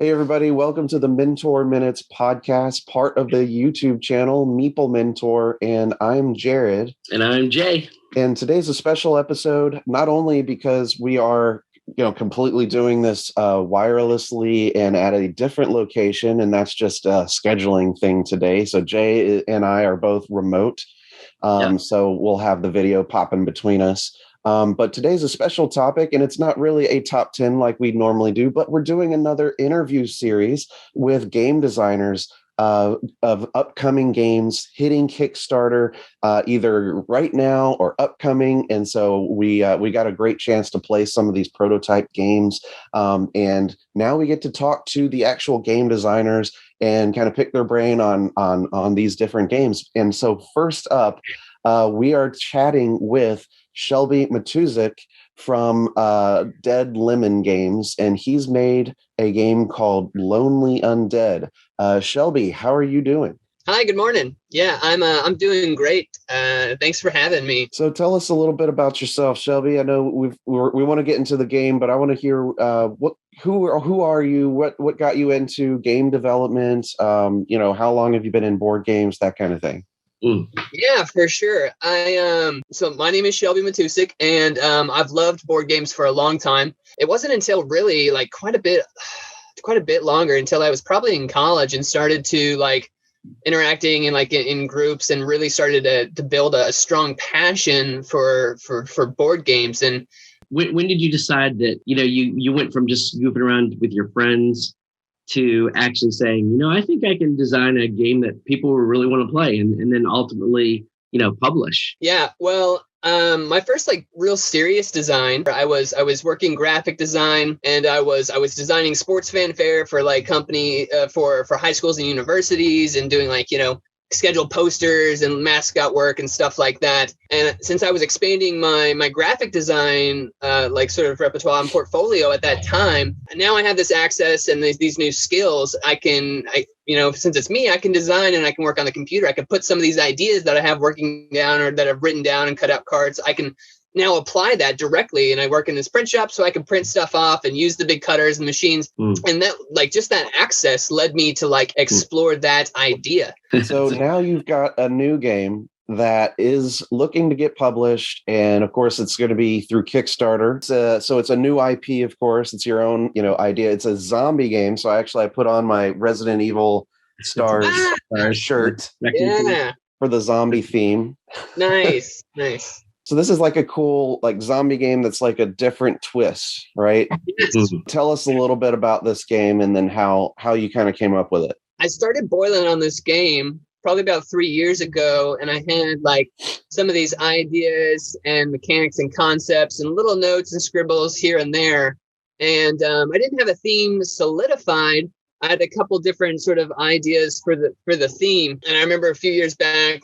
Hey, everybody. Welcome to the Mentor Minutes podcast, part of the YouTube channel, Meeple Mentor. And I'm Jared. And I'm Jay. And today's a special episode, not only because we are, completely doing this wirelessly and at a different location, and that's just a scheduling thing today. So Jay and I are both remote. So we'll have the video popping between us. But today's a special topic, and it's not really a top 10 like we normally do, but we're doing another interview series with game designers of upcoming games hitting Kickstarter, either right now or upcoming. And so we got a great chance to play some of these prototype games. And now we get to talk to the actual game designers and kind of pick their brain on these different games. And so first up, we are chatting with Shelby Matussak from Dead Lemon Games, and he's made a game called Lonely Undead. Shelby, how are you doing? Hi, good morning. Yeah, I'm doing great. Thanks for having me. So tell us a little bit about yourself, Shelby. I know we want to get into the game, but I want to hear who are you? What got you into game development? How long have you been in board games? That kind of thing. Yeah, for sure. So my name is Shelby Matussak, and I've loved board games for a long time. It wasn't until really like quite a bit longer until I was probably in college and started to like interacting in groups and really started to build a strong passion for board games. And when did you decide that you went from just goofing around with your friends to actually saying, I think I can design a game that people will really want to play and then ultimately, publish? Yeah, well, my first real serious design, I was working graphic design, and I was designing sports fanfare for company for high schools and universities, and doing scheduled posters and mascot work and stuff like that. And since I was expanding my graphic design sort of repertoire and portfolio at that time, now I have this access and these new skills. Since it's me, I can design and I can work on the computer. I can put some of these ideas that I have working down or that I've written down and cut out cards. I can now apply that directly, and I work in this print shop, so I can print stuff off and use the big cutters and machines. And that just that access led me to explore that idea. So now you've got a new game that is looking to get published, and of course it's going to be through Kickstarter. So it's a new IP, of course. It's your own idea. It's a zombie game. So I put on my Resident Evil Stars shirt for the zombie theme. Nice. So this is like a cool zombie game that's like a different twist, right? Yes. Tell us a little bit about this game and then how you kind of came up with it. I started boiling on this game probably about 3 years ago, and I had some of these ideas and mechanics and concepts and little notes and scribbles here and there. And I didn't have a theme solidified. I had a couple different sort of ideas for the theme. And I remember a few years back,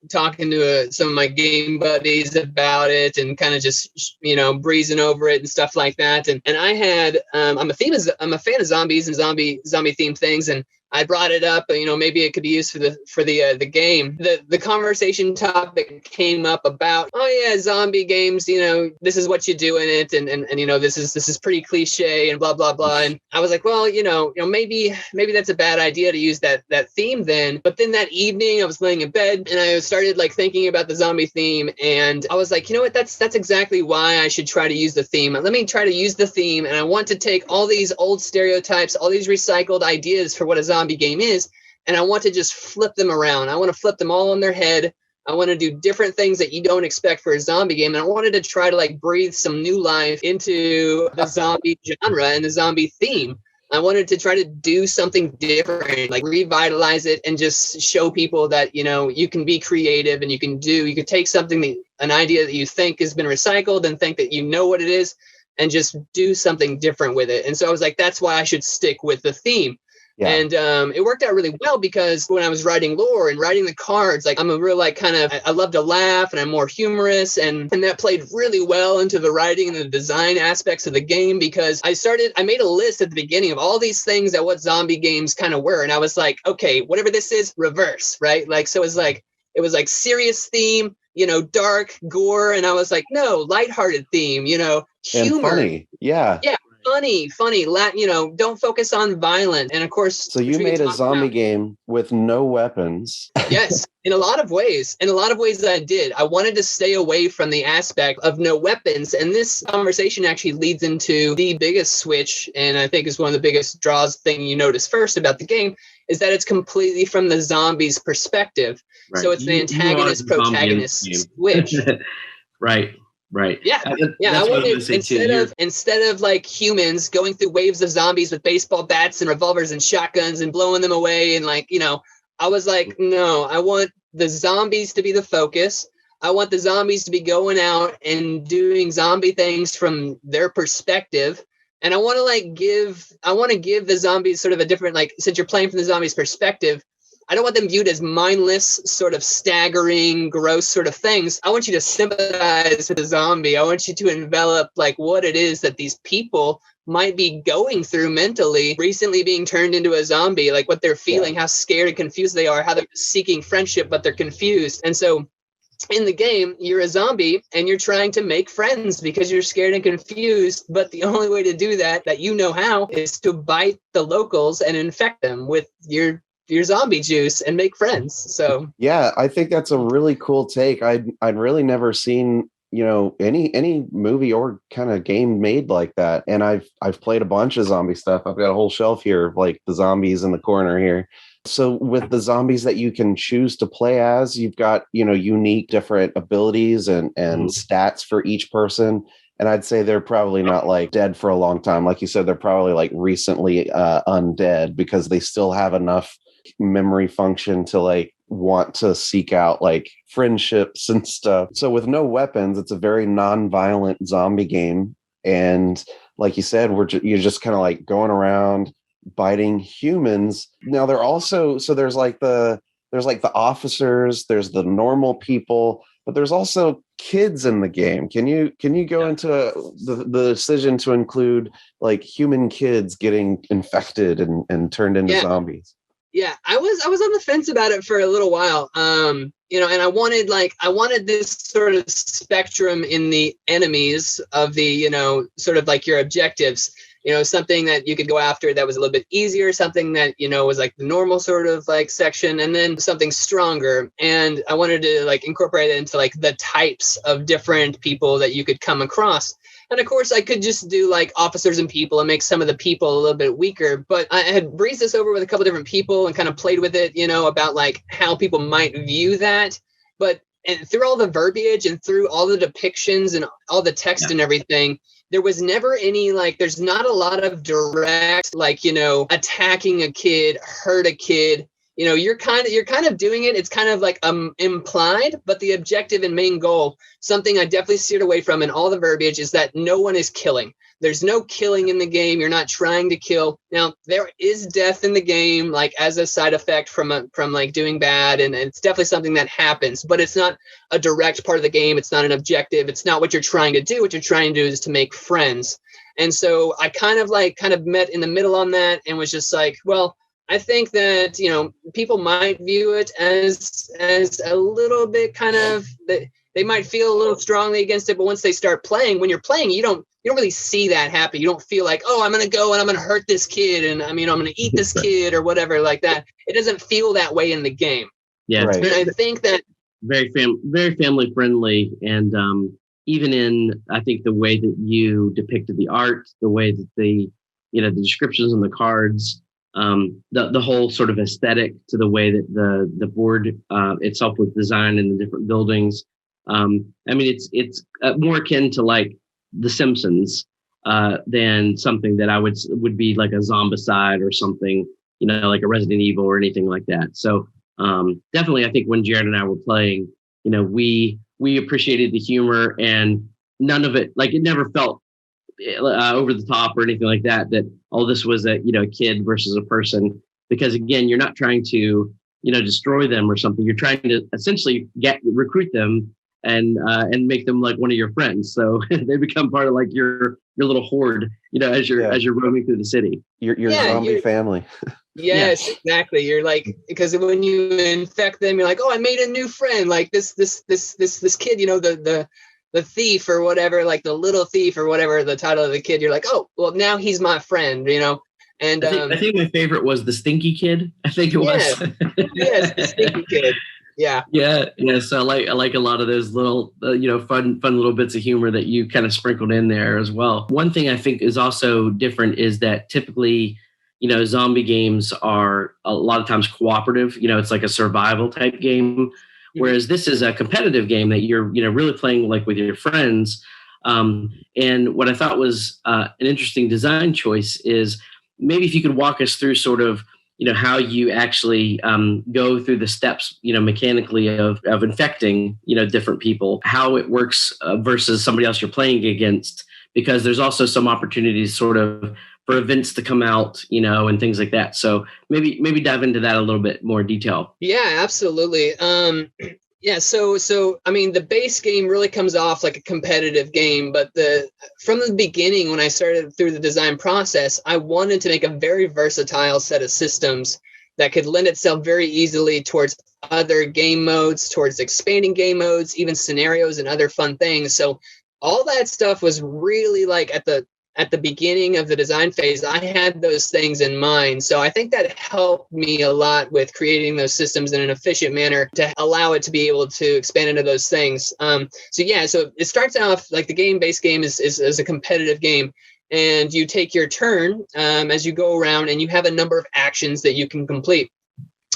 talking to some of my game buddies about it and kind of just, breezing over it and stuff like that. And I had, I'm a fan of zombies and zombie themed things. And I brought it up, maybe it could be used for the game. The conversation topic came up about, zombie games, this is what you do in it, and this is pretty cliche and blah blah blah. And I was like, well, maybe that's a bad idea to use that theme then. But then that evening I was laying in bed and I started thinking about the zombie theme, and I was like, you know what, that's exactly why I should try to use the theme. Let me try to use the theme, and I want to take all these old stereotypes, all these recycled ideas for what a zombie game is, and I want to just flip them around. I want to flip them all on their head. I want to do different things that you don't expect for a zombie game, and I wanted to try to breathe some new life into the zombie genre and the zombie theme. I wanted to try to do something different, revitalize it, and just show people that you can be creative, and you can take something, an idea that you think has been recycled and think that what it is, and just do something different with it. And so I was like, that's why I should stick with the theme. Yeah. And it worked out really well, because when I was writing lore and writing the cards, I'm a real I love to laugh, and I'm more humorous, and that played really well into the writing and the design aspects of the game, because I made a list at the beginning of all these things that what zombie games kind of were, and I was like, okay, whatever this is, reverse, right? So it was serious theme, dark gore, and I was like, no, lighthearted theme, humor. And funny. Yeah. funny, don't focus on violence. And of course, so you made a zombie game with no weapons. Yes, in a lot of ways. I did. I wanted to stay away from the aspect of no weapons. And this conversation actually leads into the biggest switch, and I think is one of the biggest draws thing you notice first about the game, is that it's completely from the zombies' perspective. Right. So it's the antagonist protagonist switch. Right. Yeah. I wanted, instead of like humans going through waves of zombies with baseball bats and revolvers and shotguns and blowing them away, and like, I was like, no, I want the zombies to be the focus. I want the zombies to be going out and doing zombie things from their perspective. And I want to give the zombies sort of a different, like, since you're playing from the zombies' perspective, I don't want them viewed as mindless, sort of staggering, gross sort of things. I want you to sympathize with the zombie. I want you to envelop like what it is that these people might be going through mentally, recently being turned into a zombie, like what they're feeling, how scared and confused they are, how they're seeking friendship, but they're confused. And so in the game, you're a zombie and you're trying to make friends because you're scared and confused. But the only way to do that how, is to bite the locals and infect them with your zombie juice and make friends. So yeah, I think that's a really cool take. I'd really never seen any movie or kind of game made like that. And I've played a bunch of zombie stuff. I've got a whole shelf here of like the zombies in the corner here. So with the zombies that you can choose to play as, you've got unique different abilities and stats for each person. And I'd say they're probably not like dead for a long time. Like you said, they're probably like recently undead, because they still have enough memory function to like want to seek out like friendships and stuff. So with no weapons, it's a very non-violent zombie game. And like you said, you're just kind of like going around biting humans. Now they're also, so there's like the officers, there's the normal people, but there's also kids in the game. Can you go into the decision to include like human kids getting infected and turned into zombies? Yeah, I was on the fence about it for a little while. And I wanted this sort of spectrum in the enemies of the, sort of like your objectives, something that you could go after that was a little bit easier, something that, was like the normal sort of like section, and then something stronger. And I wanted to like incorporate it into like the types of different people that you could come across. And of course, I could just do like officers and people and make some of the people a little bit weaker. But I had breezed this over with a couple different people and kind of played with it, about like how people might view that. But and through all the verbiage and through all the depictions and all the text and everything, there was never any like, there's not a lot of direct, like, attacking a kid, hurt a kid. You're kind of doing it. It's kind of like implied, but the objective and main goal, something I definitely steered away from in all the verbiage, is that no one is killing. There's no killing in the game. You're not trying to kill. Now there is death in the game, like as a side effect from like doing bad, and it's definitely something that happens. But it's not a direct part of the game. It's not an objective. It's not what you're trying to do. What you're trying to do is to make friends. And so I kind of met in the middle on that, and was just like, well, I think that, people might view it as a little bit kind of, they might feel a little strongly against it. But once they start playing, when you're playing, you don't really see that happen. You don't feel like, oh, I'm going to go and I'm going to hurt this kid, and I'm going to eat this kid or whatever like that. It doesn't feel that way in the game. Yeah. Right. And I think that very family friendly. And even in, I think the way that you depicted the art, the way that the descriptions on the cards, the whole sort of aesthetic to the way that the board itself was designed in the different buildings. It's more akin to like The Simpsons than something that I would be like a Zombicide or something, like a Resident Evil or anything like that. So definitely, I think when Jared and I were playing, we appreciated the humor, and none of it, like it never felt over the top or anything like that, this was a kid versus a person, because again, you're not trying to destroy them or something. You're trying to essentially recruit them and make them like one of your friends, so they become part of like your little horde, as you're roaming through the city. Your zombie family. Yes, exactly. You're like, because when you infect them, you're like, oh, I made a new friend, like this kid, the the thief or whatever, like the little thief or whatever the title of the kid, you're like, oh, well, now he's my friend, you know? And I think my favorite was the Stinky Kid. I think it was. Yes, the Stinky Kid. Yeah. Yeah. So I like a lot of those little, fun little bits of humor that you kind of sprinkled in there as well. One thing I think is also different is that typically, zombie games are a lot of times cooperative. It's like a survival type game, whereas this is a competitive game that you're, really playing like with your friends. And what I thought was an interesting design choice is maybe if you could walk us through sort of, how you actually go through the steps, mechanically of infecting, different people, how it works versus somebody else you're playing against, because there's also some opportunities sort of for events to come out, and things like that. So maybe dive into that a little bit more detail. Yeah, absolutely. Yeah, so I mean, the base game really comes off like a competitive game, but from the beginning, when I started through the design process, I wanted to make a very versatile set of systems that could lend itself very easily towards other game modes, towards expanding game modes, even scenarios and other fun things. So all that stuff was really like at the beginning of the design phase, I had those things in mind. So I think that helped me a lot with creating those systems in an efficient manner to allow it to be able to expand into those things. So it starts off like the base game is a competitive game. And you take your turn as you go around, and you have a number of actions that you can complete.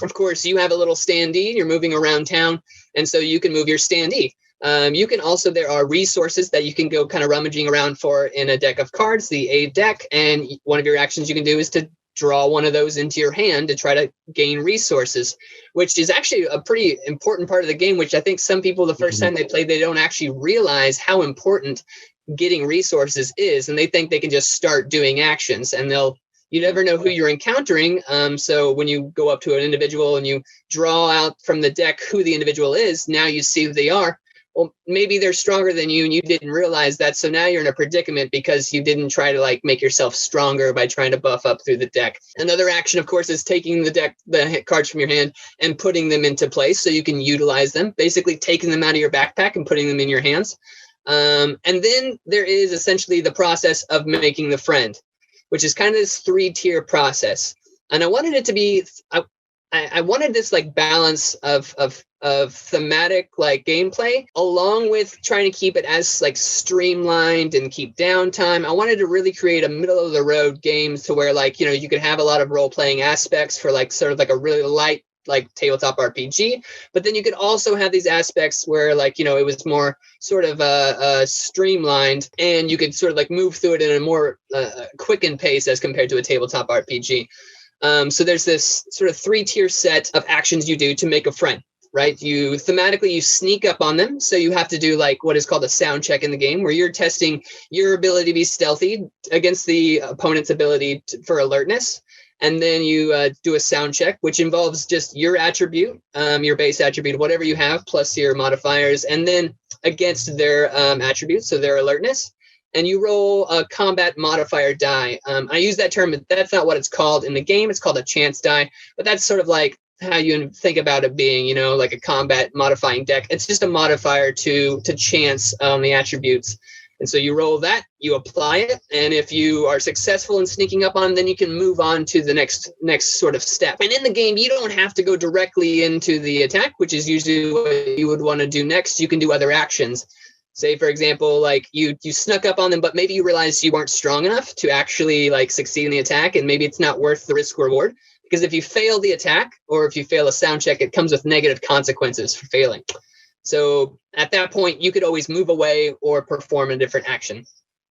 Of course, you have a little standee, you're moving around town, and so you can move your standee. You can also, there are resources that you can go kind of rummaging around for in a deck of cards, the A deck, and one of your actions you can do is to draw one of those into your hand to try to gain resources, which is actually a pretty important part of the game, which I think some people, the first time they play, they don't actually realize how important getting resources is, and they think they can just start doing actions, and you never know who you're encountering. So when you go up to an individual and you draw out from the deck who the individual is, now you see who they are. Well, maybe they're stronger than you and you didn't realize that. So now you're in a predicament because you didn't try to like make yourself stronger by trying to buff up through the deck. Another action, of course, is taking the cards from your hand and putting them into place so you can utilize them, basically taking them out of your backpack and putting them in your hands. And then there is essentially the process of making the friend, which is kind of this 3-tier process. And I wanted it to be, I wanted this like balance of thematic like gameplay, along with trying to keep it as like streamlined and keep downtime. I wanted to really create a middle of the road game to where like, you could have a lot of role playing aspects for like sort of like a really light like tabletop RPG, but then you could also have these aspects where like, it was more sort of streamlined, and you could sort of like move through it in a more quickened pace as compared to a tabletop RPG. So there's this sort of 3-tier set of actions you do to make a friend, right? You sneak up on them. So you have to do like what is called a sound check in the game, where you're testing your ability to be stealthy against the opponent's ability for alertness. And then you do a sound check, which involves just your attribute, your base attribute, whatever you have, plus your modifiers, and then against their attributes, so their alertness. And you roll a combat modifier die. I use that term, but that's not what it's called in the game. It's called a chance die, but that's sort of like how you think about it being, like a combat modifying deck. It's just a modifier to chance on the attributes. And so you roll that, you apply it, and if you are successful in sneaking up on, then you can move on to the next sort of step. And in the game, you don't have to go directly into the attack, which is usually what you would want to do next. You can do other actions. Say, for example, like you snuck up on them, but maybe you realized you weren't strong enough to actually like succeed in the attack, and maybe it's not worth the risk reward. Because if you fail the attack, or if you fail a sound check, it comes with negative consequences for failing. So at that point, you could always move away or perform a different action.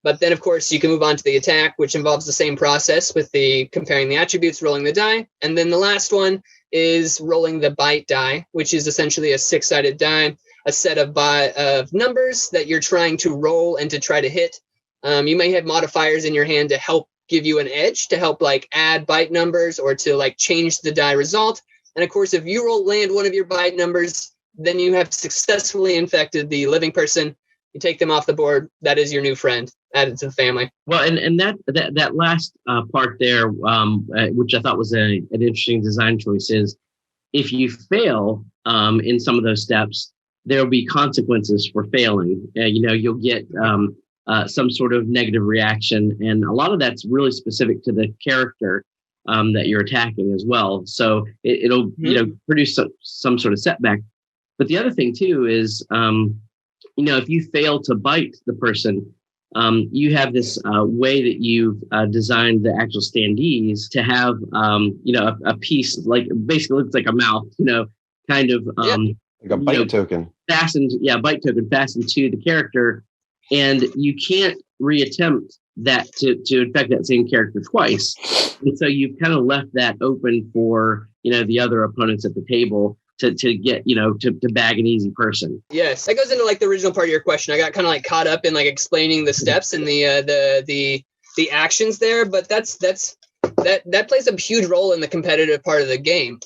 But then, of course, you can move on to the attack, which involves the same process with the comparing the attributes, rolling the die. And then the last one is rolling the bite die, which is essentially a 6-sided die, a set of numbers that you're trying to roll and to try to hit. You may have modifiers in your hand to help give you an edge, to help like add bite numbers or to like change the die result. And of course, if you land one of your bite numbers, then you have successfully infected the living person. You take them off the board. That is your new friend added to the family. Well, and that last part there, which I thought was an interesting design choice, is if you fail in some of those steps, there'll be consequences for failing. You'll get some sort of negative reaction, and a lot of that's really specific to the character that you're attacking as well. So it'll produce some sort of setback. But the other thing too is if you fail to bite the person, you have this way that you've designed the actual standees to have a piece, like basically looks like a mouth, kind of like a bite token fastened to the character, and you can't reattempt that to infect that same character twice. And so you've kind of left that open for the other opponents at the table to get to bag an easy person. Yes, that goes into like the original part of your question. I got kind of like caught up in like explaining the steps and the actions there, but that plays a huge role in the competitive part of the game.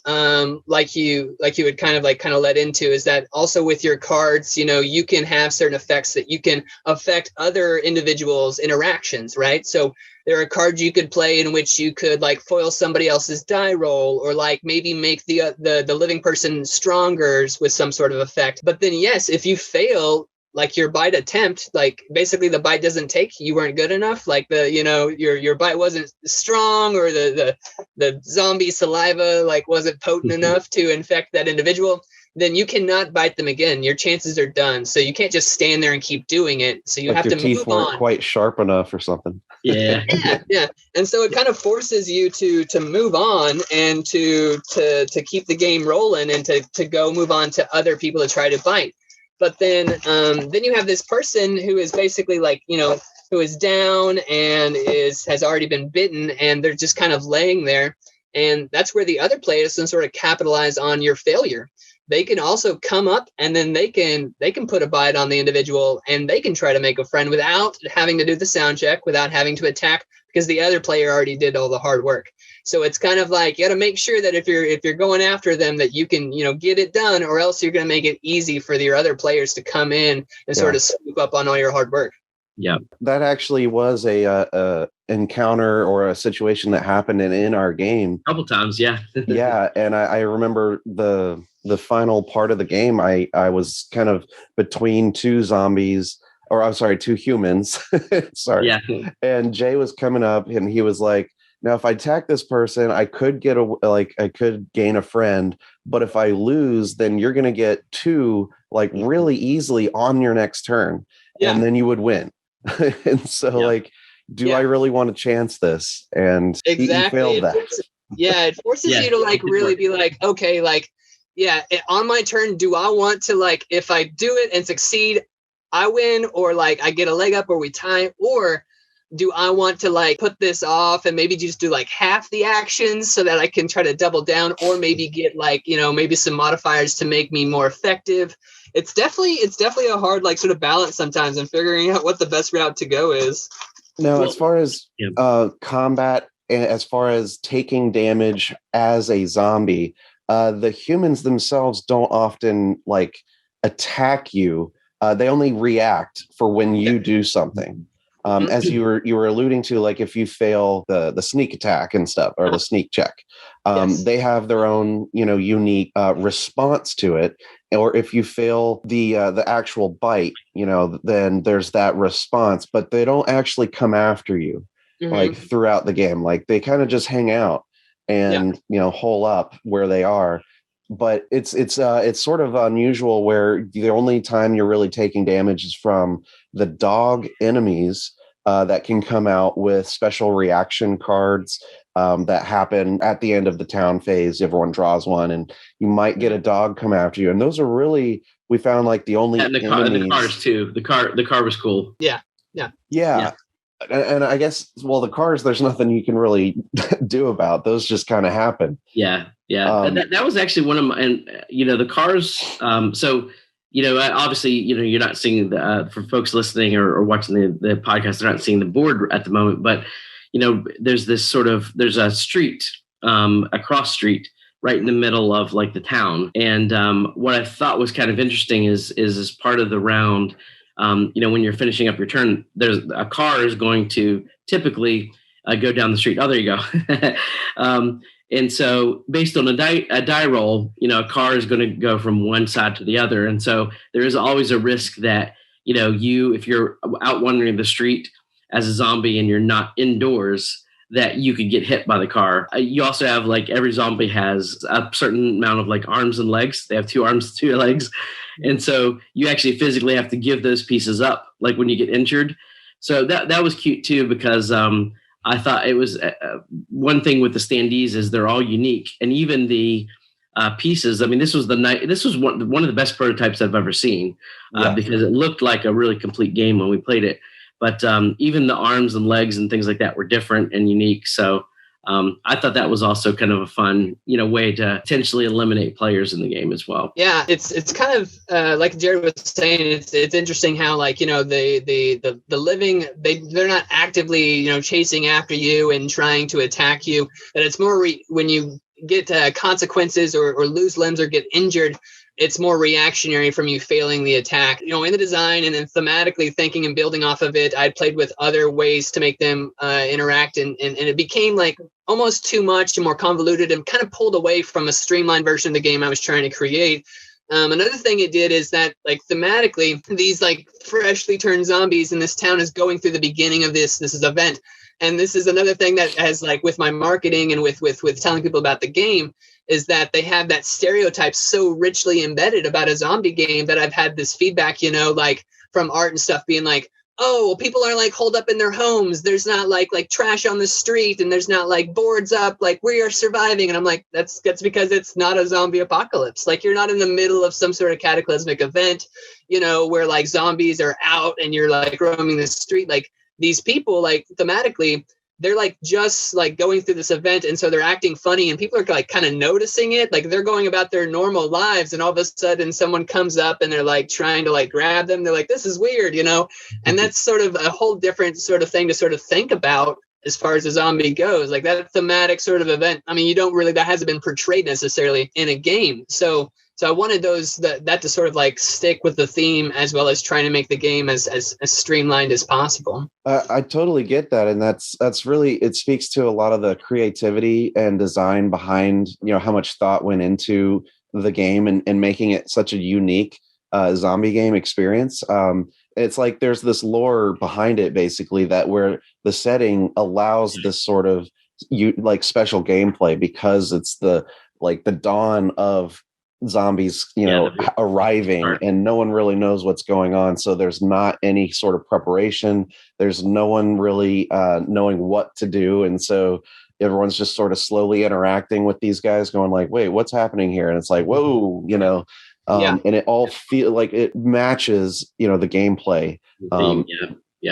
Like you would kind of led into, is that also with your cards, you can have certain effects that you can affect other individuals' interactions, right? So there are cards you could play in which you could like foil somebody else's die roll, or like maybe make the living person stronger with some sort of effect. But then yes, if you fail like your bite attempt, like basically the bite doesn't take, you weren't good enough, like your bite wasn't strong, or the zombie saliva like wasn't potent enough to infect that individual, then you cannot bite them again. Your chances are done. So you can't just stand there and keep doing it. So you have to move on. Your teeth weren't quite sharp enough or something. Yeah. Yeah. And so it kind of forces you to move on and to keep the game rolling, and to go move on to other people to try to bite. But then you have this person who is basically like, who is down and has already been bitten, and they're just kind of laying there. And that's where the other players can sort of capitalize on your failure. They can also come up, and then they can put a bite on the individual, and they can try to make a friend without having to do the sound check, without having to attack, because the other player already did all the hard work. So it's kind of like you got to make sure that if you're going after them, that you can get it done, or else you're going to make it easy for your other players to come in and sort of swoop up on all your hard work. Yeah, that actually was a encounter or a situation that happened in our game a couple times. Yeah. Yeah, and I remember the final part of the game. I was kind of between two zombies, or I'm sorry, two humans. Sorry. Yeah. And Jay was coming up, and he was like, "Now, if I attack this person, I could gain a friend, but if I lose, then you're going to get two really easily on your next turn, and then you would win." And so do I really want to chance this? And exactly. he failed that. It forces you to really be like, okay, on my turn, do I want to if I do it and succeed, I win, or I get a leg up, or we tie, or do I want to put this off and maybe just do half the actions so that I can try to double down, or maybe get maybe some modifiers to make me more effective. It's definitely a hard sort of balance sometimes, and figuring out what the best route to go is. Now, as far as combat, as far as taking damage as a zombie, the humans themselves don't often attack you. They only react for when you do something. As you were alluding to, if you fail the sneak attack and stuff, or the sneak check, they have their own unique response to it. Or if you fail the actual bite, then there's that response, but they don't actually come after you throughout the game. They kind of just hang out and hole up where they are. But it's sort of unusual, where the only time you're really taking damage is from the dog enemies that can come out with special reaction cards that happen at the end of the town phase. Everyone draws one, and you might get a dog come after you. And those are really, we found the only the cars too. The car was cool. Yeah. And I guess, the cars, there's nothing you can really do about. Those just kind of happen. Yeah. That was actually one of my, and the cars. So obviously, you're not seeing for folks listening or watching the podcast, they're not seeing the board at the moment. But there's there's a street, a cross street right in the middle of the town. And what I thought was kind of interesting is as part of the round. When you're finishing up your turn, there's a car is going to typically go down the street. Oh, there you go. And so based on a die roll, a car is going to go from one side to the other. And so there is always a risk that, if you're out wandering the street as a zombie and you're not indoors, that you could get hit by the car. You also have every zombie has a certain amount of arms and legs. They have 2 arms, 2 legs. And so you actually physically have to give those pieces up, when you get injured. So that was cute too, because I thought it was one thing with the standees is they're all unique, and even the pieces. I mean, this was one of the best prototypes I've ever seen because it looked like a really complete game when we played it. But even the arms and legs and things like that were different and unique. So I thought that was also kind of a fun, way to potentially eliminate players in the game as well. Yeah, it's kind of like Jared was saying. It's interesting how the living they're not actively chasing after you and trying to attack you. That it's more when you get consequences or lose limbs or get injured. It's more reactionary from you failing the attack. In the design and then thematically thinking and building off of it, I'd played with other ways to make them interact. And it became almost too much and more convoluted and kind of pulled away from a streamlined version of the game I was trying to create. Another thing it did is that thematically, these freshly turned zombies in this town is going through the beginning of this event. And this is another thing that has with my marketing and with telling people about the game is that they have that stereotype so richly embedded about a zombie game that I've had this feedback, from art and stuff being oh, well, people are holed up in their homes. There's not like trash on the street and there's not boards up. We are surviving. And I'm that's because it's not a zombie apocalypse. You're not in the middle of some sort of cataclysmic event, where zombies are out and you're roaming the street. These people, thematically, they're just going through this event, and so they're acting funny, and people are kind of noticing it. They're going about their normal lives, and all of a sudden someone comes up and they're trying to grab them. They're this is weird, and that's sort of a whole different sort of thing to sort of think about as far as a zombie goes. That thematic sort of event. I mean, you don't really, that hasn't been portrayed necessarily in a game. So I wanted that to sort of stick with the theme as well as trying to make the game as streamlined as possible. I totally get that. And that's really, it speaks to a lot of the creativity and design behind, how much thought went into the game and making it such a unique zombie game experience. It's there's this lore behind it, basically, that where the setting allows this sort of special gameplay because it's the dawn of zombies arriving and no one really knows what's going on, so there's not any sort of preparation. There's no one really knowing what to do, and so everyone's just sort of slowly interacting with these guys going wait, what's happening here? And it's whoa, and it all feel it matches the gameplay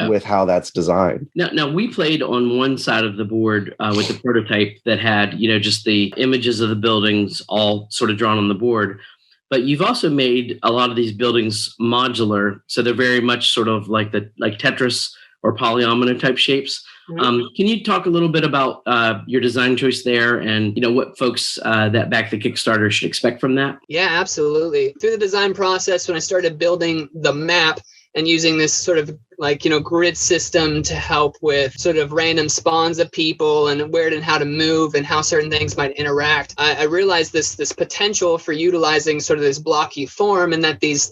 with how that's designed. Now we played on one side of the board with the prototype that had, just the images of the buildings all sort of drawn on the board. But you've also made a lot of these buildings modular, so they're very much sort of like Tetris or polyomino type shapes. Mm-hmm. Can you talk a little bit about your design choice there and, what folks that back the Kickstarter should expect from that? Yeah, absolutely. Through the design process, when I started building the map, and using this sort of grid system to help with sort of random spawns of people and where and how to move and how certain things might interact. I realized this potential for utilizing sort of this blocky form, and that these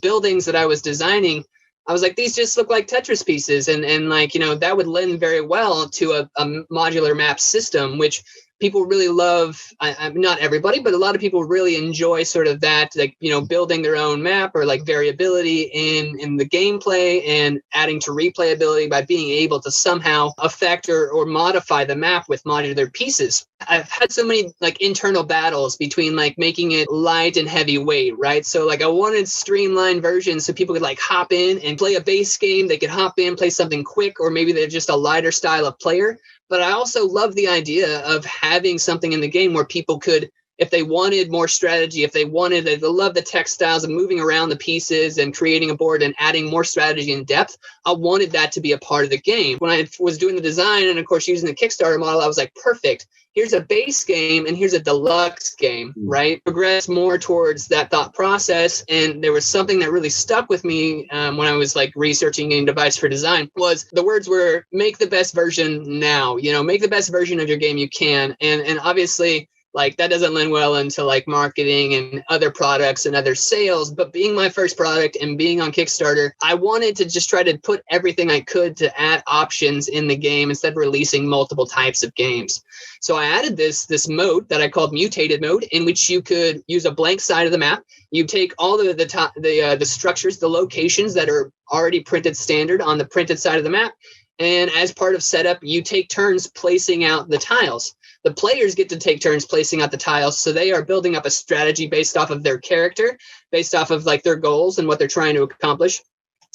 buildings that I was designing, I was these just look like Tetris pieces, and that would lend very well to a modular map system, which people really love. Not everybody, but a lot of people really enjoy sort of that, building their own map or variability in the gameplay and adding to replayability by being able to somehow affect or modify the map with modular pieces. I've had so many internal battles between making it light and heavyweight, right? So I wanted streamlined versions so people could hop in and play a base game. They could hop in, play something quick, or maybe they're just a lighter style of player. But I also love the idea of having something in the game where people could if they wanted more strategy, if they love the textiles and moving around the pieces and creating a board and adding more strategy and depth, I wanted that to be a part of the game. When I was doing the design and, of course, using the Kickstarter model, I was like, perfect. Here's a base game and here's a deluxe game, right? Progress more towards that thought process. And there was something that really stuck with me when I was like researching a device for design was the words were make the best version now, make the best version of your game you can. And obviously, like that doesn't lend well into like marketing and other products and other sales, but being my first product and being on Kickstarter, I wanted to just try to put everything I could to add options in the game instead of releasing multiple types of games. So I added this mode that I called mutated mode, in which you could use a blank side of the map. You take all the structures, the locations that are already printed standard on the printed side of the map. And as part of setup, you take turns placing out the tiles. The players get to take turns placing out the tiles. So they are building up a strategy based off of their character, based off of like their goals and what they're trying to accomplish.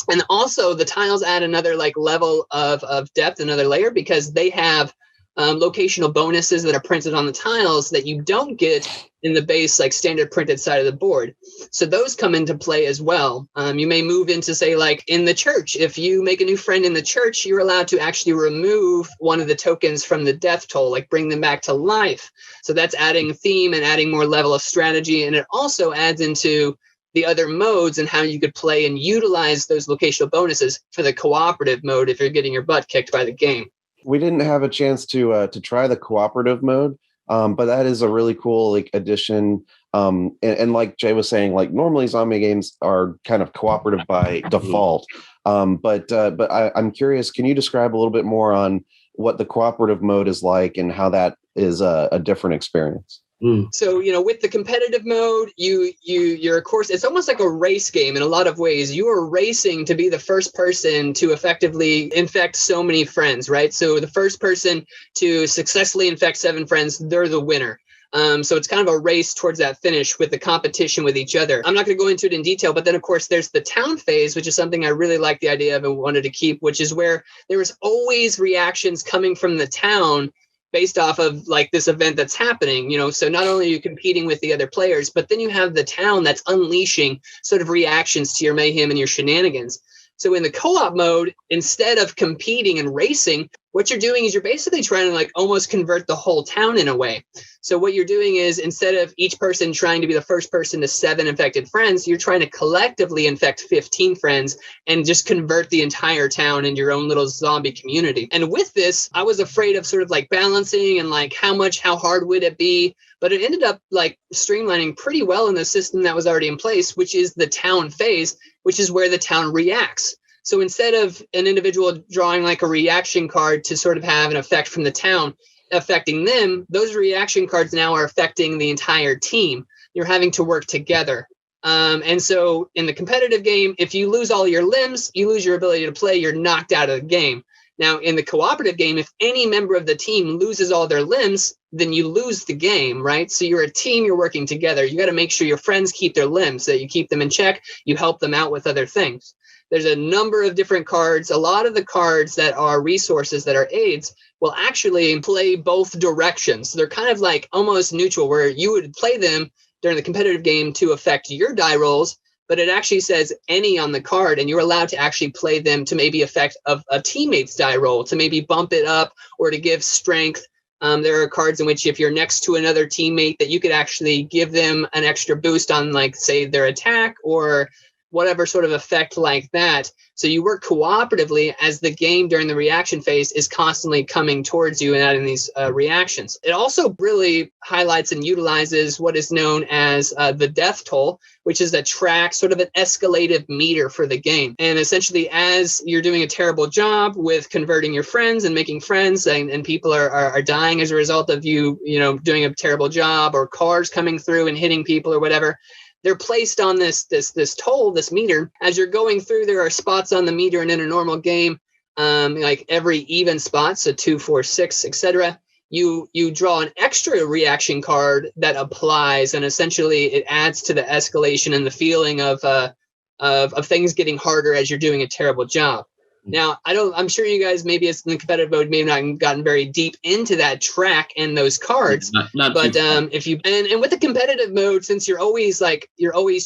And also the tiles add another like level of depth, another layer, because they have locational bonuses that are printed on the tiles that you don't get in the base, like standard printed side of the board. So those come into play as well. You may move into, say, like in the church. If you make a new friend in the church, you're allowed to actually remove one of the tokens from the death toll, like bring them back to life. So that's adding theme and adding more level of strategy. And it also adds into the other modes and how you could play and utilize those locational bonuses for the cooperative mode if you're getting your butt kicked by the game. We didn't have a chance to try the cooperative mode, but that is a really cool like addition. And like Jay was saying, like normally zombie games are kind of cooperative by default. But I'm curious, can you describe a little bit more on what the cooperative mode is like and how that is a different experience? So, with the competitive mode, you're, of course, it's almost like a race game in a lot of ways. You are racing to be the first person to effectively infect so many friends, right? So the first person to successfully infect 7 friends, they're the winner. So it's kind of a race towards that finish with the competition with each other. I'm not going to go into it in detail, but then, of course, there's the town phase, which is something I really like the idea of and wanted to keep, which is where there is always reactions coming from the town based off of like this event that's happening, so not only are you competing with the other players, but then you have the town that's unleashing sort of reactions to your mayhem and your shenanigans. So in the co-op mode, instead of competing and racing, what you're doing is you're basically trying to like almost convert the whole town in a way. So what you're doing is instead of each person trying to be the first person to 7 infected friends, you're trying to collectively infect 15 friends and just convert the entire town into your own little zombie community. And with this, I was afraid of sort of like balancing and like how hard would it be? But it ended up like streamlining pretty well in the system that was already in place, which is the town phase, which is where the town reacts. So instead of an individual drawing like a reaction card to sort of have an effect from the town affecting them, those reaction cards now are affecting the entire team. You're having to work together. And so in the competitive game, if you lose all your limbs, you lose your ability to play, you're knocked out of the game. Now, in the cooperative game, if any member of the team loses all their limbs, then you lose the game, right? So you're a team, you're working together. You got to make sure your friends keep their limbs, that you keep them in check, you help them out with other things. There's a number of different cards. A lot of the cards that are resources that are aids will actually play both directions. So they're kind of like almost neutral, where you would play them during the competitive game to affect your die rolls, but it actually says any on the card, and you're allowed to actually play them to maybe affect a teammate's die roll, to maybe bump it up or to give strength. There are cards in which if you're next to another teammate that you could actually give them an extra boost on, like, say, their attack or whatever sort of effect like that. So you work cooperatively as the game during the reaction phase is constantly coming towards you and adding these reactions. It also really highlights and utilizes what is known as the death toll, which is a track, sort of an escalative meter for the game. And essentially, as you're doing a terrible job with converting your friends and making friends, and people are dying as a result of you doing a terrible job, or cars coming through and hitting people or whatever, they're placed on this toll, this meter. As you're going through, there are spots on the meter, and in a normal game, like every even spot, so 2, 4, 6, etc., you draw an extra reaction card that applies, and essentially it adds to the escalation and the feeling of things getting harder as you're doing a terrible job. Now, I'm sure you guys maybe as in the competitive mode may have not gotten very deep into that track and those cards. Not but if you and with the competitive mode, since you're always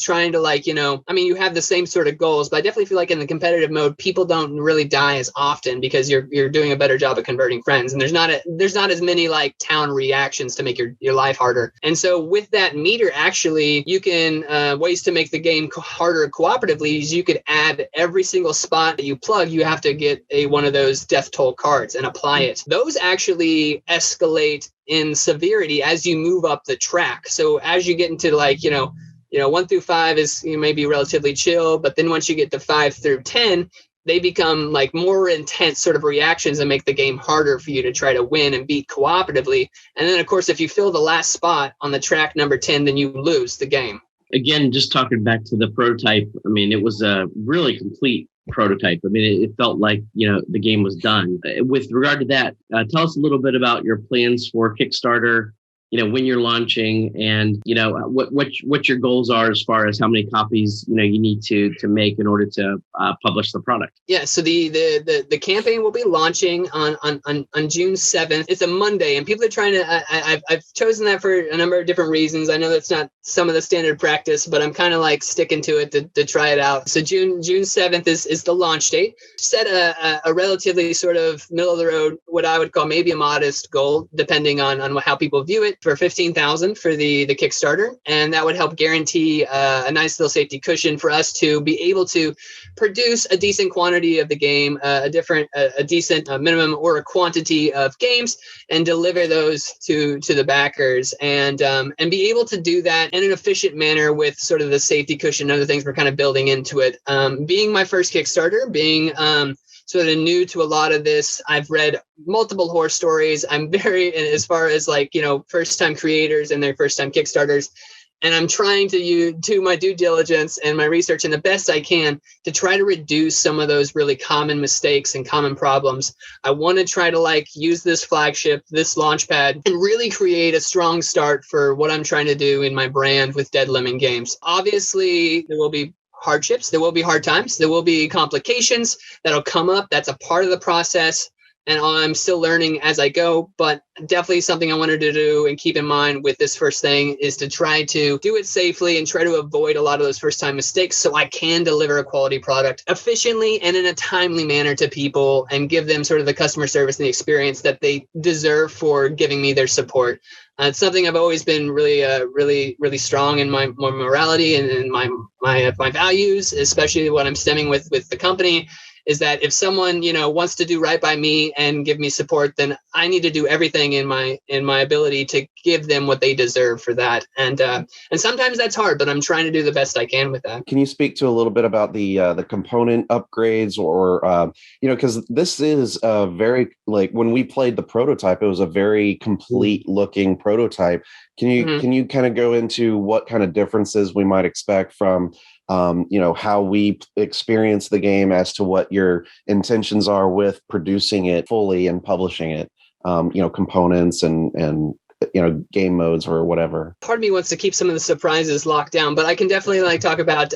trying to you have the same sort of goals, but I definitely feel like in the competitive mode, people don't really die as often because you're doing a better job of converting friends, and there's not as many like town reactions to make your life harder. And so with that meter, actually, you can ways to make the game harder cooperatively is you could add every single spot that you plug, you have to get one of those death toll cards and apply it. Those actually escalate in severity as you move up the track. So as you get into 1 through 5 is maybe relatively chill, but then once you get to 5 through 10, they become like more intense sort of reactions and make the game harder for you to try to win and beat cooperatively. And then of course, if you fill the last spot on the track number 10, then you lose the game. Again, just talking back to the prototype, I mean, it was a really complete prototype. I mean, it felt like, the game was done. With regard to that, tell us a little bit about your plans for Kickstarter, when you're launching, and, what your goals are as far as how many copies, you need to make in order to publish the product. Yeah. So the campaign will be launching on June 7th. It's a Monday, and people are trying to, I've chosen that for a number of different reasons. I know that's not some of the standard practice, but I'm kind of like sticking to it to try it out. So June 7th is the launch date. Set a relatively sort of middle of the road, what I would call maybe a modest goal, depending on how people view it, for $15,000 for the Kickstarter. And that would help guarantee a nice little safety cushion for us to be able to produce a decent quantity of the game, a decent minimum or a quantity of games, and deliver those to the backers, and be able to do that in an efficient manner with sort of the safety cushion and other things we're kind of building into it. Being my first Kickstarter, being sort of new to a lot of this, I've read multiple horror stories. I'm very, as far as first time creators and their first time Kickstarters, and I'm trying to do my due diligence and my research and the best I can to try to reduce some of those really common mistakes and common problems. I want to try to use this flagship, this launchpad, and really create a strong start for what I'm trying to do in my brand with Dead Lemon Games. Obviously, there will be hardships, there will be hard times, there will be complications that'll come up. That's a part of the process, and I'm still learning as I go, but definitely something I wanted to do and keep in mind with this first thing is to try to do it safely and try to avoid a lot of those first time mistakes so I can deliver a quality product efficiently and in a timely manner to people and give them sort of the customer service and the experience that they deserve for giving me their support. It's something I've always been really strong in my morality and in my values, especially what I'm stemming with the company, is that if someone, wants to do right by me and give me support, then I need to do everything in my ability to give them what they deserve for that. And sometimes that's hard, but I'm trying to do the best I can with that. Can you speak to a little bit about the component upgrades, or because this is a very, when we played the prototype, it was a very complete looking prototype. Can you kind of go into what kind of differences we might expect from how we experience the game as to what your intentions are with producing it fully and publishing it, components and game modes or whatever. Part of me wants to keep some of the surprises locked down, but I can definitely talk about,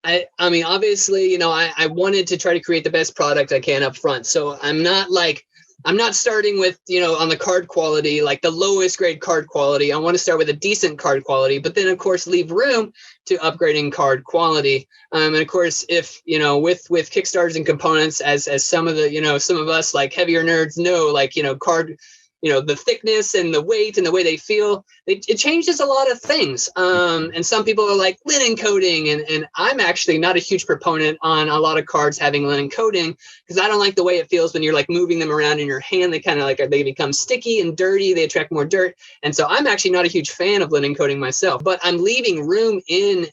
I mean, obviously, I wanted to try to create the best product I can up front. So I'm not starting with, on the card quality, like the lowest grade card quality. I want to start with a decent card quality, but then of course leave room to upgrading card quality. And of course, if, with Kickstarters and components, as some of the, some of us like heavier nerds know, card, the thickness and the weight and the way they feel, it changes a lot of things. And some people are like linen coating, and I'm actually not a huge proponent on a lot of cards having linen coating, because I don't like the way it feels when you're moving them around in your hand. They kind of they become sticky and dirty. They attract more dirt. And so I'm actually not a huge fan of linen coating myself, but I'm leaving room in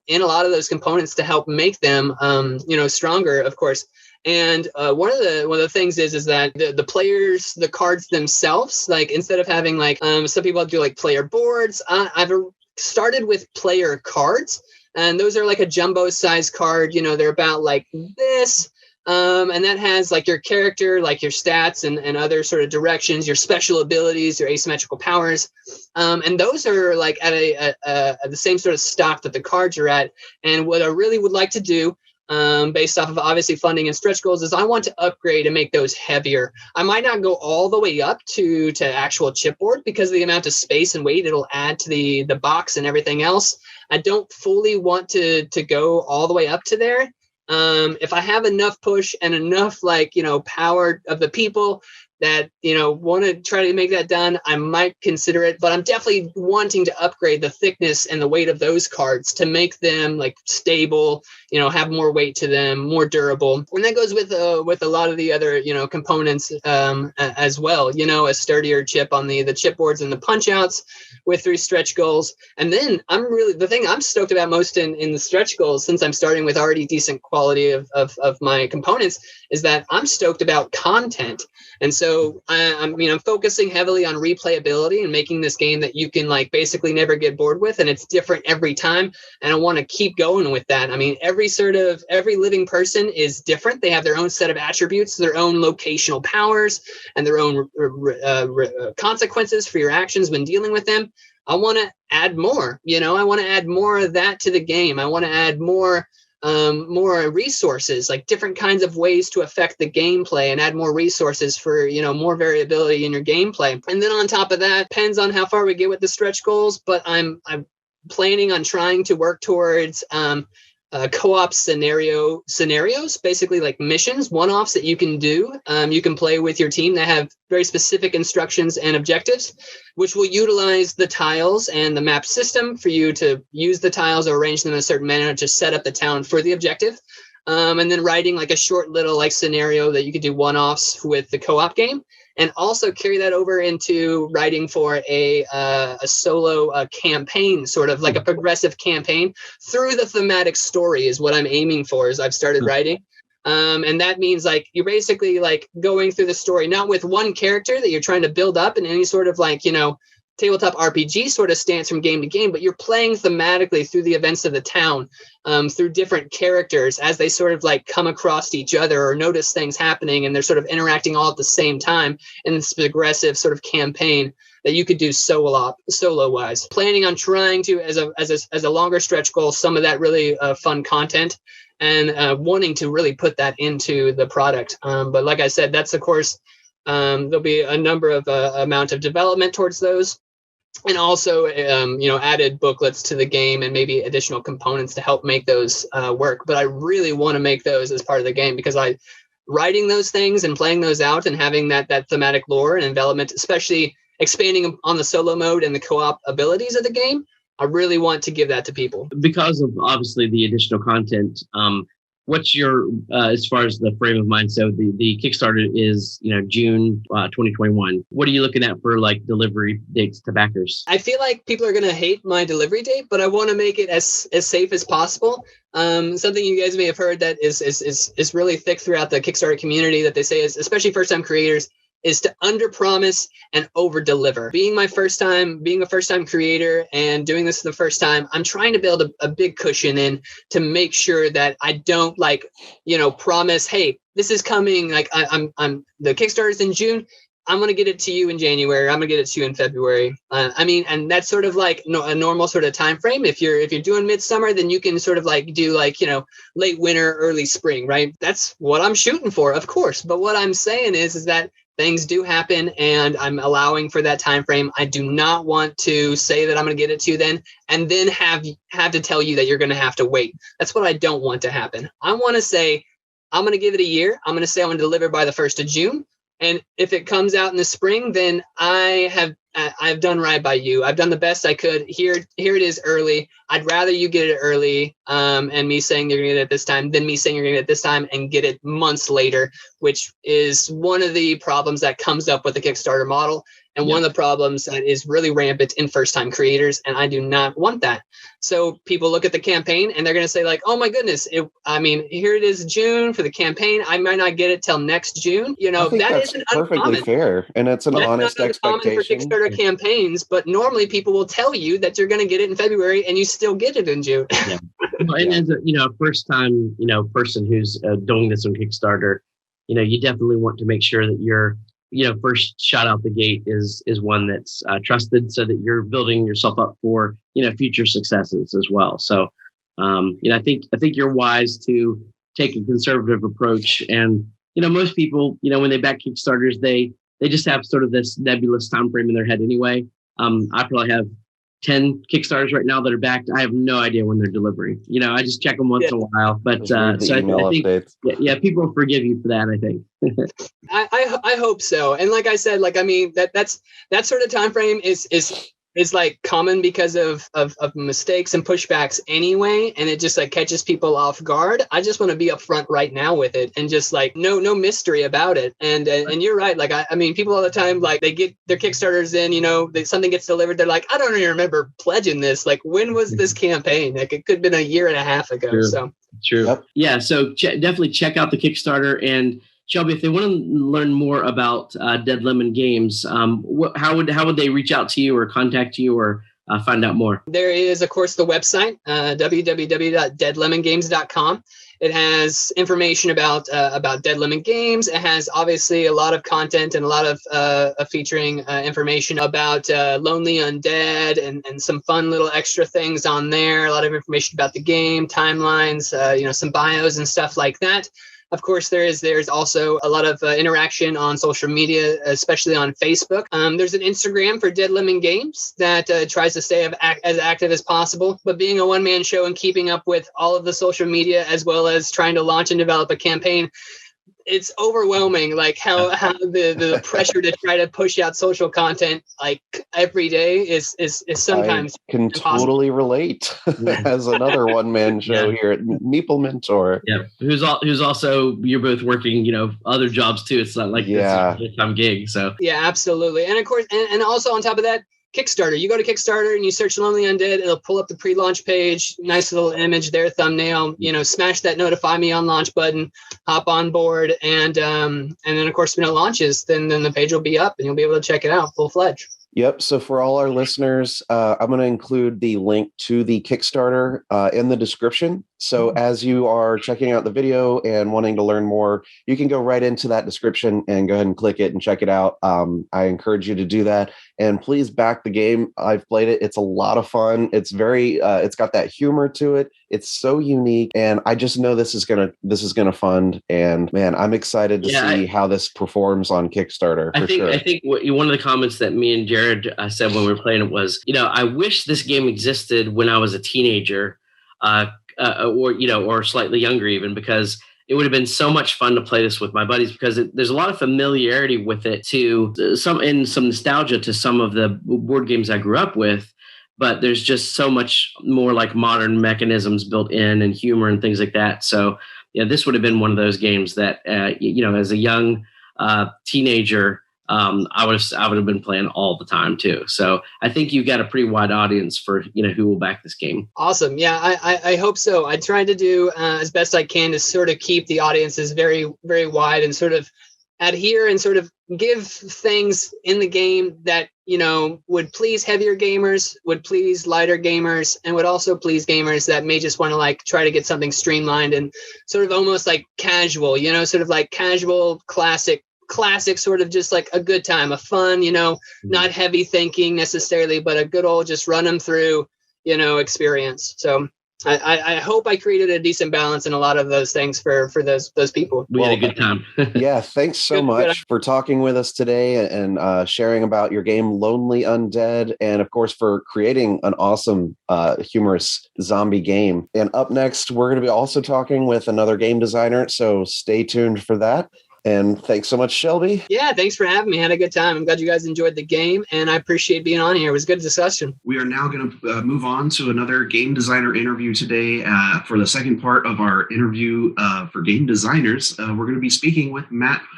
a lot of those components to help make them, stronger, of course. And one of the things is that the players, the cards themselves, instead of having some people do player boards, I've started with player cards, and those are a jumbo size card. They're about like this. And that has your character, your stats and other sort of directions, your special abilities, your asymmetrical powers. And those are at the same sort of stock that the cards are at. And what I really would like to do based off of obviously funding and stretch goals, is I want to upgrade and make those heavier. I might not go all the way up to actual chipboard because of the amount of space and weight it'll add to the box and everything else. I don't fully want to go all the way up to there. If I have enough push and enough power of the people that want to try to make that done, I might consider it. But I'm definitely wanting to upgrade the thickness and the weight of those cards to make them stable, have more weight to them, more durable. And that goes with a lot of the other components as well. A sturdier chip on the chipboards and the punch outs with 3 stretch goals. And then the thing I'm stoked about most in the stretch goals, since I'm starting with already decent quality of my components, is that I'm stoked about content. And so I'm focusing heavily on replayability and making this game that you can basically never get bored with, and it's different every time. And I want to keep going with that. I mean, every living person is different. They have their own set of attributes, their own locational powers, and their own consequences for your actions when dealing with them. I want to add more. I want to add more of that to the game. I want to add more resources, different kinds of ways to affect the gameplay, and add more resources for more variability in your gameplay. And then on top of that, depends on how far we get with the stretch goals, but I'm planning on trying to work towards co-op scenarios, basically missions, one-offs that you can do. You can play with your team that have very specific instructions and objectives, which will utilize the tiles and the map system for you to use the tiles or arrange them in a certain manner to set up the town for the objective. And then writing a short little scenario that you could do one-offs with the co-op game, and also carry that over into writing for a solo campaign, sort of like a progressive campaign through the thematic story is what I'm aiming for as I've started writing. And that means you're basically going through the story, not with one character that you're trying to build up in any sort of tabletop RPG sort of stance from game to game, but you're playing thematically through the events of the town, through different characters as they sort of come across each other or notice things happening, and they're sort of interacting all at the same time in this progressive sort of campaign that you could do solo wise. Planning on trying to, as a longer stretch goal, some of that really fun content, and wanting to really put that into the product. But like I said, that's of course, there'll be a number of amount of development towards those. And also, added booklets to the game and maybe additional components to help make those work. But I really want to make those as part of the game, because writing those things and playing those out and having that thematic lore and development, especially expanding on the solo mode and the co-op abilities of the game, I really want to give that to people. Because of obviously the additional content, what's your, as far as the frame of mind? So the Kickstarter is, June 2021. What are you looking at for delivery dates to backers? I feel like people are going to hate my delivery date, but I want to make it as safe as possible. Something you guys may have heard that is really thick throughout the Kickstarter community that they say is, especially first-time creators, is to under-promise and over-deliver. Being a first-time creator and doing this for the first time, I'm trying to build a big cushion in to make sure that I don't promise, hey, this is coming. I'm the Kickstarter's in June. I'm going to get it to you in January. I'm going to get it to you in February. And that's sort of a normal sort of time frame. If you're doing midsummer, then you can sort of do late winter, early spring, right? That's what I'm shooting for, of course. But what I'm saying is that things do happen, and I'm allowing for that time frame. I do not want to say that I'm going to get it to you then, and then have to tell you that you're going to have to wait. That's what I don't want to happen. I want to say I'm going to give it a year. I'm going to say I'm going to deliver by the 1st of June. And if it comes out in the spring, then I've done right by you. I've done the best I could. Here it is early. I'd rather you get it early, and me saying you're going to get it this time, than me saying you're going to get it this time and get it months later, which is one of the problems that comes up with the Kickstarter model. And one of the problems that is really rampant in first-time creators, and I do not want that. So people look at the campaign and they're going to say oh my goodness, here it is June for the campaign. I might not get it till next June. I think that isn't perfectly uncommon. Fair, and it's an honest expectation for Kickstarter campaigns. But normally people will tell you that you're going to get it in February, and you still get it in June. Yeah. And as a first-time person who's doing this on Kickstarter, you definitely want to make sure that you're first shot out the gate is one that's trusted, so that you're building yourself up for, future successes as well. So, I think you're wise to take a conservative approach. And, most people, when they back Kickstarters, they just have sort of this nebulous time frame in their head anyway. I probably have 10 Kickstarters right now that are backed. I have no idea when they're delivering. I just check them once in a while. But so I think, people will forgive you for that, I think. I hope so. And like I said, that sort of time frame is like common because of mistakes and pushbacks anyway, and it just like catches people off guard. I just want to be upfront right now with it and just like no mystery about it. And you're right. Like I mean, people all the time, like they get their Kickstarters in, something gets delivered. They're like, I don't even remember pledging this. Like, when was this campaign? Like, it could have been a year and a half ago. True. So true. Yep. Yeah. So definitely check out the Kickstarter. And Shelby, if they want to learn more about Dead Lemon Games, how would they reach out to you or contact you or find out more? There is, of course, the website, www.deadlemongames.com. It has information about Dead Lemon Games. It has obviously a lot of content and a lot of featuring information about Lonely Undead and some fun little extra things on there. A lot of information about the game, timelines, some bios and stuff like that. Of course, there's also a lot of interaction on social media, especially on Facebook. There's an Instagram for Dead Lemon Games that tries to stay as active as possible. But being a one-man show and keeping up with all of the social media, as well as trying to launch and develop a campaign, it's overwhelming, like how the pressure to try to push out social content like every day is sometimes I can impossible. Totally relate as another one-man show here at Meeple Mentor. Yeah, who's also, you're both working, other jobs too. It's not like this is a full-time gig. So yeah, absolutely. And of course, and also on top of that, Kickstarter. You go to Kickstarter and you search Lonely Undead, it'll pull up the pre-launch page, nice little image there, thumbnail, smash that notify me on launch button, hop on board, and then of course when it launches, then the page will be up and you'll be able to check it out full-fledged. Yep. So for all our listeners, I'm going to include the link to the Kickstarter in the description. So as you are checking out the video and wanting to learn more, you can go right into that description and go ahead and click it and check it out. I encourage you to do that. And please back the game. I've played it. It's a lot of fun. It's it's got that humor to it. It's so unique. And I just know this is gonna fund. And man, I'm excited to see how this performs on Kickstarter. I think one of the comments that me and Jared said when we were playing it was, I wish this game existed when I was a teenager. Or slightly younger even, because it would have been so much fun to play this with my buddies, because there's a lot of familiarity with it to some nostalgia to some of the board games I grew up with, but there's just so much more like modern mechanisms built in and humor and things like that. So this would have been one of those games that, as a young teenager, I would have been playing all the time too. So I think you've got a pretty wide audience for who will back this game. Awesome. Yeah, I hope so. I try to do as best I can to sort of keep the audiences very, very wide and sort of adhere and sort of give things in the game that would please heavier gamers, would please lighter gamers, and would also please gamers that may just want to like try to get something streamlined and sort of almost like casual, sort of like casual classic, sort of just like a good time, a fun, not heavy thinking necessarily, but a good old just run them through, experience. So I hope I created a decent balance in a lot of those things for those people. We had a good time. Yeah, thanks so much for talking with us today and sharing about your game Lonely Undead, and of course for creating an awesome humorous zombie game. And up next, we're going to be also talking with another game designer, so stay tuned for that. And thanks so much, Shelby. Yeah, thanks for having me. I had a good time. I'm glad you guys enjoyed the game, and I appreciate being on here. It was a good discussion. We are now going to move on to another game designer interview today. For the second part of our interview for game designers, we're going to be speaking with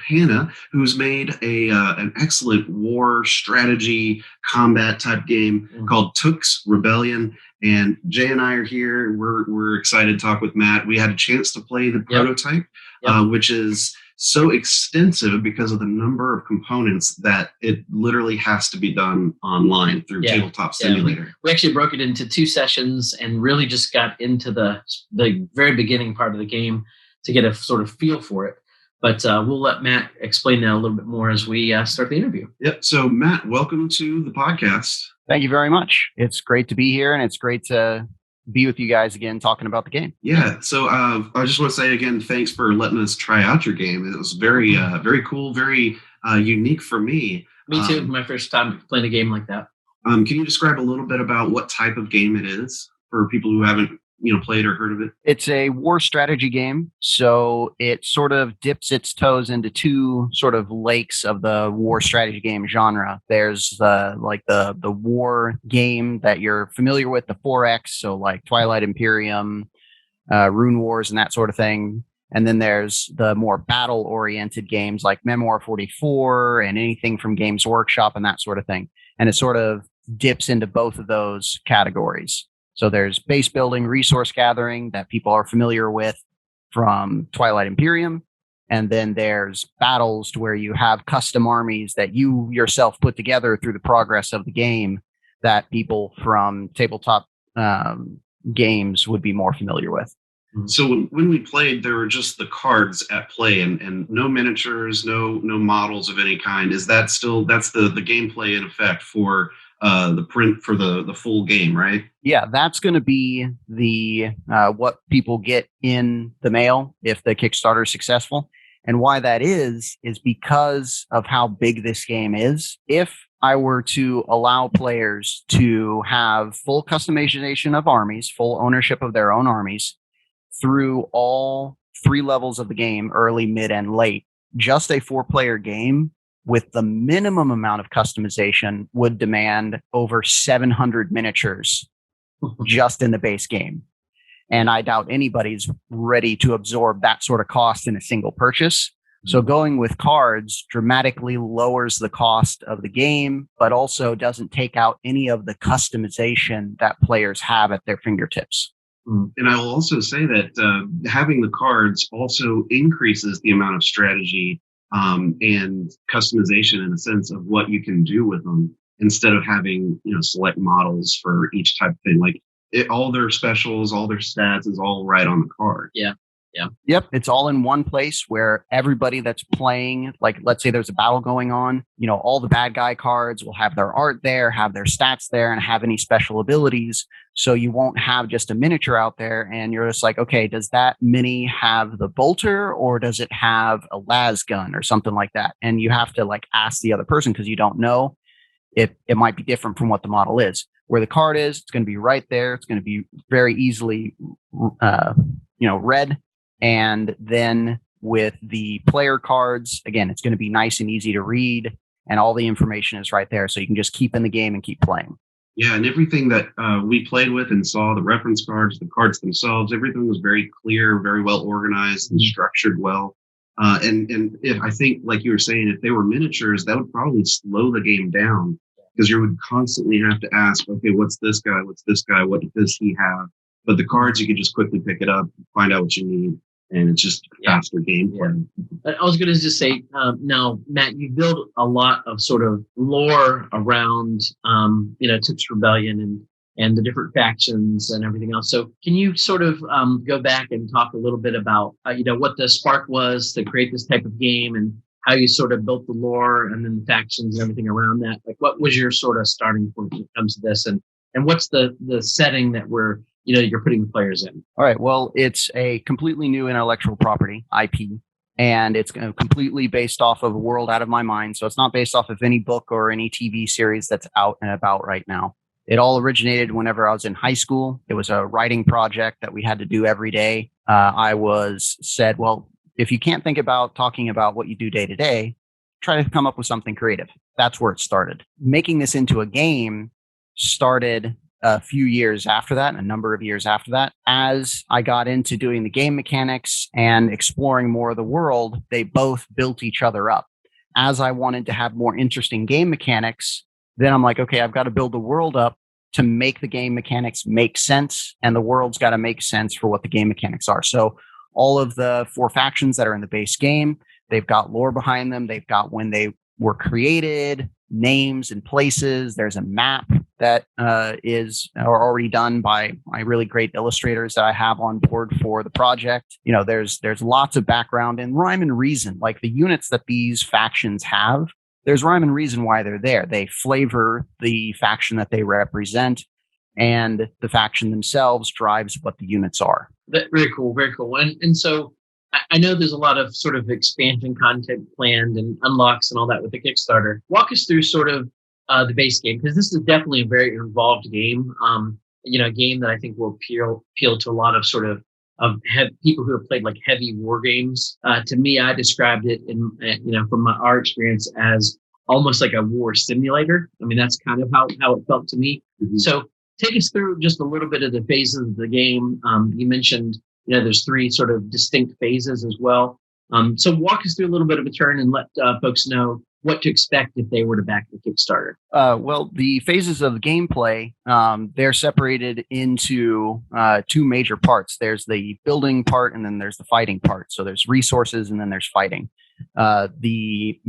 Hanna, who's made an excellent war strategy combat type game called Took's Rebellion. And Jay and I are here. We're excited to talk with Matt. We had a chance to play the prototype, which is so extensive because of the number of components that it literally has to be done online through Tabletop Simulator. We actually broke it into 2 sessions and really just got into the very beginning part of the game to get a sort of feel for it. But we'll let Matt explain that a little bit more as we start the interview. Yep. So Matt, welcome to the podcast. Thank you very much. It's great to be here, and it's great to be with you guys again talking about the game. Yeah. So I just want to say again, thanks for letting us try out your game. It was very, very cool, very unique for me. Me too. My first time playing a game like that. Can you describe a little bit about what type of game it is for people who haven't, played or heard of it? It's a war strategy game, so it sort of dips its toes into two sort of lakes of the war strategy game genre. There's the war game that you're familiar with, the 4X, so like Twilight Imperium, Rune Wars, and that sort of thing. And then there's the more battle-oriented games like Memoir 44 and anything from Games Workshop and that sort of thing. And it sort of dips into both of those categories. So there's base building, resource gathering that people are familiar with from Twilight Imperium. And then there's battles to where you have custom armies that you yourself put together through the progress of the game that people from tabletop games would be more familiar with. So when we played, there were just the cards at play and no miniatures, no models of any kind. Is that still, that's the gameplay in effect for the print for the full game, right? Yeah, that's going to be the what people get in the mail if the Kickstarter is successful. And why that is because of how big this game is. If I were to allow players to have full customization of armies, full ownership of their own armies, through all 3 levels of the game, early, mid, and late, just a 4-player game with the minimum amount of customization would demand over 700 miniatures just in the base game. And I doubt anybody's ready to absorb that sort of cost in a single purchase. So going with cards dramatically lowers the cost of the game, but also doesn't take out any of the customization that players have at their fingertips. And I will also say that having the cards also increases the amount of strategy and customization in a sense of what you can do with them instead of having, select models for each type of thing. Like all their specials, all their stats is all right on the card. Yeah. Yep. It's all in one place where everybody that's playing, like let's say there's a battle going on, all the bad guy cards will have their art there, have their stats there, and have any special abilities. So you won't have just a miniature out there and you're just like, okay, does that mini have the bolter or does it have a las gun or something like that? And you have to ask the other person because you don't know. It might be different from what the model is. Where the card is, it's going to be right there. It's going to be very easily, read. And then with the player cards, again, it's going to be nice and easy to read, and all the information is right there. So you can just keep in the game and keep playing. Yeah, and everything that we played with and saw, the reference cards, the cards themselves, everything was very clear, very well organized and structured well. And if I think, like you were saying, if they were miniatures, that would probably slow the game down because you would constantly have to ask, okay, what's this guy? What's this guy? What does he have? But the cards, you can just quickly pick it up, find out what you need. And it's just faster gameplay. Yeah. I was going to just say, now, Matt, you build a lot of sort of lore around, Tooks Rebellion and the different factions and everything else. So can you sort of go back and talk a little bit about, what the spark was to create this type of game and how you sort of built the lore and then the factions and everything around that? Like, what was your sort of starting point when it comes to this? And what's the setting that you're putting the players in? All right. Well, it's a completely new intellectual property, IP, and it's completely based off of a world out of my mind. So it's not based off of any book or any TV series that's out and about right now. It all originated whenever I was in high school. It was a writing project that we had to do every day. I was said, well, if you can't think about talking about what you do day to day, try to come up with something creative. That's where it started. Making this into a game started a few years after that, a number of years after that. As I got into doing the game mechanics and exploring more of the world, they both built each other up. As I wanted to have more interesting game mechanics, then I'm like, okay, I've got to build the world up to make the game mechanics make sense, and the world's got to make sense for what the game mechanics are. So all of the 4 factions that are in the base game, they've got lore behind them. They've got when they were created, names and places. There's a map that is already done by my really great illustrators that I have on board for the project. There's lots of background and rhyme and reason. Like the units that these factions have, there's rhyme and reason why they're there. They flavor the faction that they represent. and the faction themselves drives what the units are. Very cool, very cool. And so I know there's a lot of sort of expansion content planned and unlocks and all that with the Kickstarter. Walk us through sort of the base game, because this is definitely a very involved game. A game that I think will appeal to a lot of sort of people who have played like heavy war games. To me, I described it from our experience as almost like a war simulator. I mean, that's kind of how it felt to me. Mm-hmm. So take us through just a little bit of the phases of the game. You mentioned, there's 3 sort of distinct phases as well. So walk us through a little bit of a turn and let folks know what to expect if they were to back the Kickstarter. Well, the phases of gameplay, they're separated into 2 major parts. There's the building part, and then there's the fighting part. So there's resources, and then there's fighting. The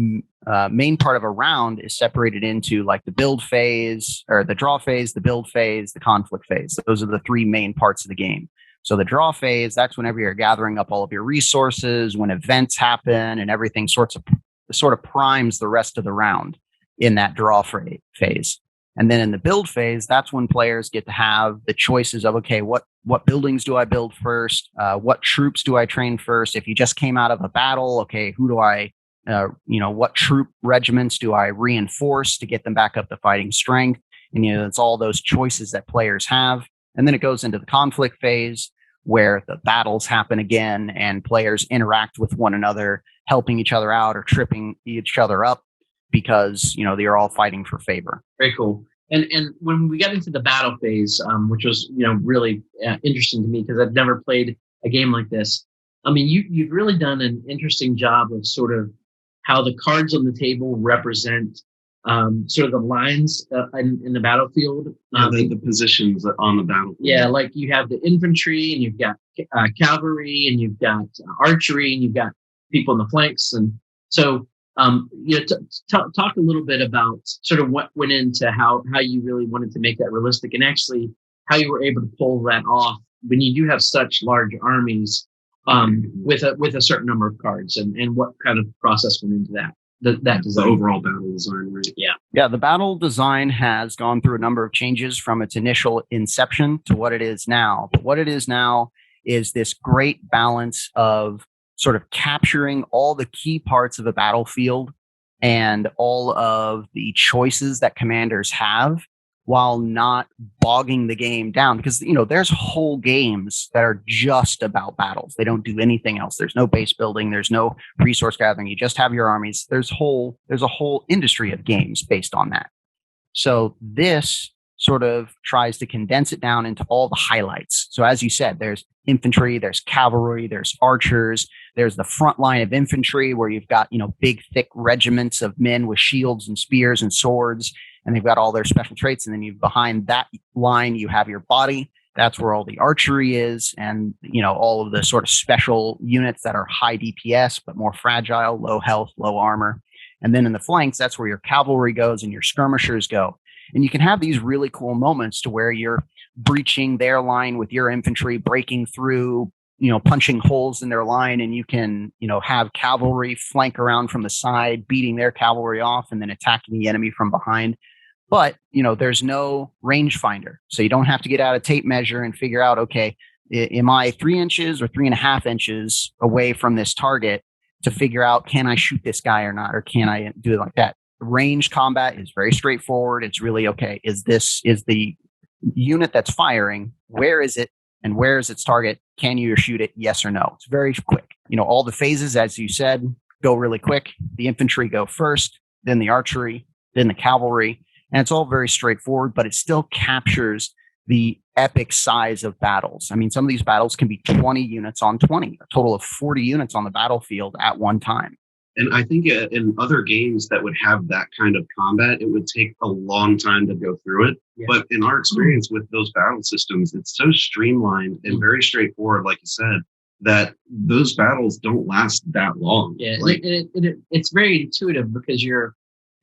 main part of a round is separated into like the build phase, or the draw phase, the build phase, the conflict phase. Those are the 3 main parts of the game. So the draw phase, that's whenever you're gathering up all of your resources, when events happen, and everything sort of primes the rest of the round in that draw phase. And then in the build phase, that's when players get to have the choices of, okay, what buildings do I build first? What troops do I train first? If you just came out of a battle, okay, who do I, what troop regiments do I reinforce to get them back up to fighting strength? And, it's all those choices that players have. And then it goes into the conflict phase, where the battles happen again and players interact with one another, helping each other out or tripping each other up because, they're all fighting for favor. Very cool. And when we got into the battle phase, which was, really interesting to me because I've never played a game like this. I mean, you've really done an interesting job of sort of how the cards on the table represent sort of the lines in the battlefield. The positions on the battlefield. Yeah, like you have the infantry, and you've got cavalry, and you've got archery, and you've got people in the flanks. And so, talk a little bit about sort of what went into how you really wanted to make that realistic, and actually how you were able to pull that off when you do have such large armies with a certain number of cards, and what kind of process went into that. That design. The overall battle design, right? Yeah, the battle design has gone through a number of changes from its initial inception to what it is now. But what it is now is this great balance of sort of capturing all the key parts of a battlefield and all of the choices that commanders have, while not bogging the game down. Because, there's whole games that are just about battles. They don't do anything else. There's no base building. There's no resource gathering. You just have your armies. There's a whole industry of games based on that. So this sort of tries to condense it down into all the highlights. So as you said, there's infantry, there's cavalry, there's archers, there's the front line of infantry where you've got, big, thick regiments of men with shields and spears and swords, and they've got all their special traits. And then behind that line, you have your body. That's where all the archery is, and, all of the sort of special units that are high DPS, but more fragile, low health, low armor. And then in the flanks, that's where your cavalry goes and your skirmishers go. And you can have these really cool moments to where you're breaching their line with your infantry, breaking through, punching holes in their line, and you can, have cavalry flank around from the side, beating their cavalry off and then attacking the enemy from behind. But, there's no rangefinder. So you don't have to get out a tape measure and figure out, okay, am I 3 inches or 3.5 inches away from this target to figure out, can I shoot this guy or not? Or can I do it like that? Range combat is very straightforward. It's really, okay, is the unit that's firing, where is it and where is its target? Can you shoot it? Yes or no? It's very quick. All the phases, as you said, go really quick. The infantry go first, then the archery, then the cavalry. And it's all very straightforward, but it still captures the epic size of battles. I mean, some of these battles can be 20 units on 20, a total of 40 units on the battlefield at one time. And I think in other games that would have that kind of combat, it would take a long time to go through it. Yeah. But in our experience with those battle systems, it's so streamlined and very straightforward, like you said, that those battles don't last that long. Yeah, it's very intuitive because you're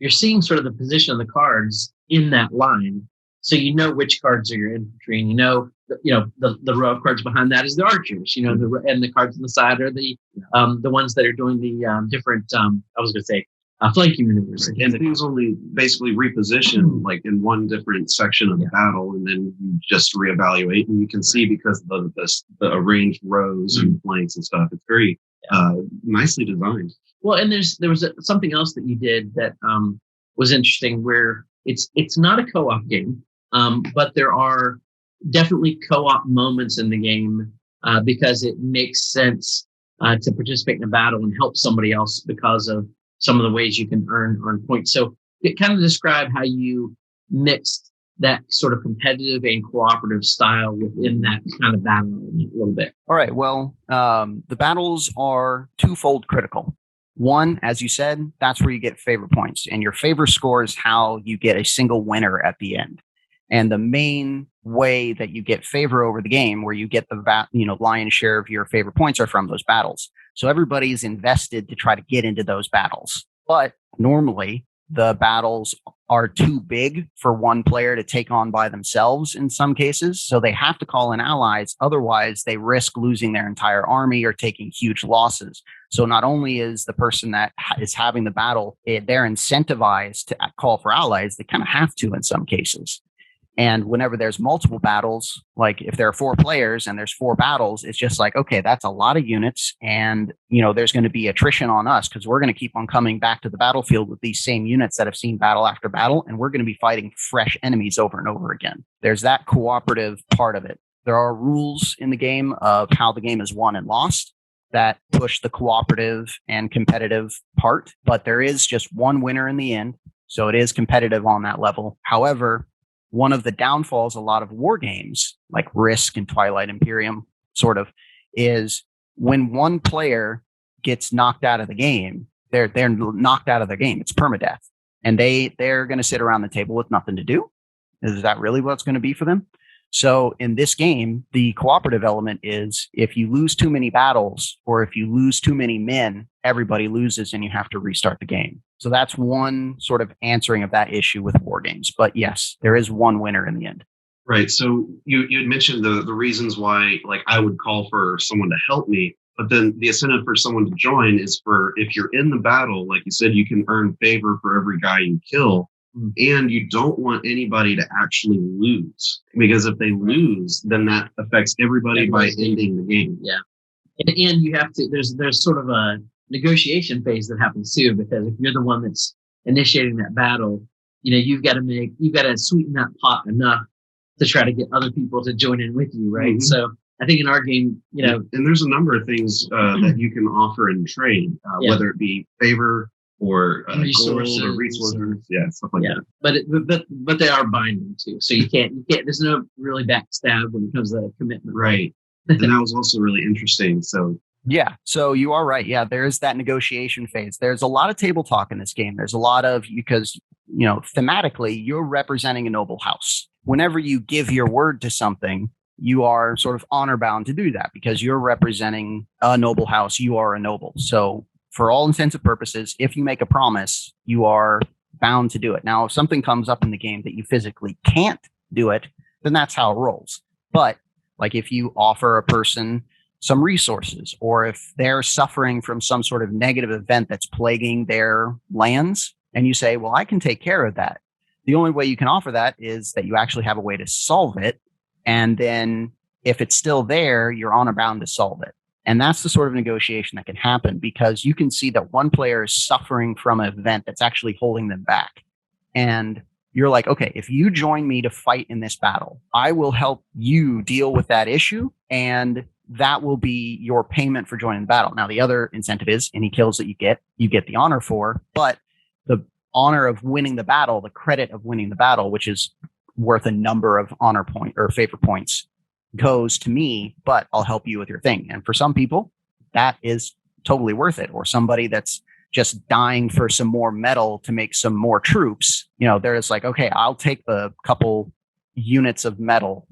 seeing sort of the position of the cards in that line. So you know which cards are your infantry, and the row of cards behind that is the archers. And the cards on the side are the ones that are doing the different. I was going to say flanking maneuvers. And things only basically reposition like in one different section of the battle, and then you just reevaluate, and you can see because of the arranged rows and flanks and stuff. It's very nicely designed. Well, and there was something else that you did that was interesting, where it's not a co-op game, but there are definitely co-op moments in the game because it makes sense to participate in a battle and help somebody else because of some of the ways you can earn points. So it kind of describe how you mixed that sort of competitive and cooperative style within that kind of battle a little bit. All right. Well, the battles are twofold critical. One, as you said, that's where you get favor points, and your favor score is how you get a single winner at the end. And the main way that you get favor over the game, where you get the lion's share of your favor points, are from those battles. So everybody's invested to try to get into those battles. But normally the battles are too big for one player to take on by themselves in some cases. So they have to call in allies. Otherwise, they risk losing their entire army or taking huge losses. So not only is the person that is having the battle, they're incentivized to call for allies. They kind of have to in some cases. And whenever there's multiple battles, like if there are 4 players and there's 4 battles, it's just like, okay, that's a lot of units. And, there's going to be attrition on us because we're going to keep on coming back to the battlefield with these same units that have seen battle after battle. And we're going to be fighting fresh enemies over and over again. There's that cooperative part of it. There are rules in the game of how the game is won and lost that push the cooperative and competitive part. But there is just one winner in the end. So it is competitive on that level. However, one of the downfalls a lot of war games like Risk and Twilight Imperium sort of is when one player gets knocked out of the game, they're knocked out of the game. It's permadeath. And they're going to sit around the table with nothing to do. Is that really what's going to be for them? So in this game, the cooperative element is if you lose too many battles or if you lose too many men, everybody loses and you have to restart the game. So that's one sort of answering of that issue with war games. But yes, there is one winner in the end. Right. So you had mentioned the reasons why, like, I would call for someone to help me, but then the incentive for someone to join is for if you're in the battle, like you said, you can earn favor for every guy you kill. And you don't want anybody to actually lose, because if they lose, then that affects everybody by ending the game. Yeah. And you have to, there's sort of a negotiation phase that happens too, because if you're the one that's initiating that battle, you've got to sweeten that pot enough to try to get other people to join in with you. Right. Mm-hmm. So I think in our game, and there's a number of things that you can offer in trade, whether it be favor or resources, gold or resources, stuff like that. But they are binding too, so you can't. There's no really backstab when it comes to commitment. Right, and that was also really interesting. So yeah, so you are right. Yeah, there is that negotiation phase. There's a lot of table talk in this game. There's a lot of because thematically you're representing a noble house. Whenever you give your word to something, you are sort of honor bound to do that because you're representing a noble house. You are a noble, so. For all intents and purposes, if you make a promise, you are bound to do it. Now, if something comes up in the game that you physically can't do it, then that's how it rolls. But like if you offer a person some resources, or if they're suffering from some sort of negative event that's plaguing their lands, and you say, well, I can take care of that. The only way you can offer that is that you actually have a way to solve it. And then if it's still there, you're honor bound to solve it. And that's the sort of negotiation that can happen because you can see that one player is suffering from an event that's actually holding them back. And you're like, okay, if you join me to fight in this battle, I will help you deal with that issue. And that will be your payment for joining the battle. Now, the other incentive is any kills that you get the honor for. But the honor of winning the battle, the credit of winning the battle, which is worth a number of honor point or favor points, goes to me, but I'll help you with your thing. And for some people, that is totally worth it. Or somebody that's just dying for some more metal to make some more troops, they're just like, okay, I'll take the couple units of metal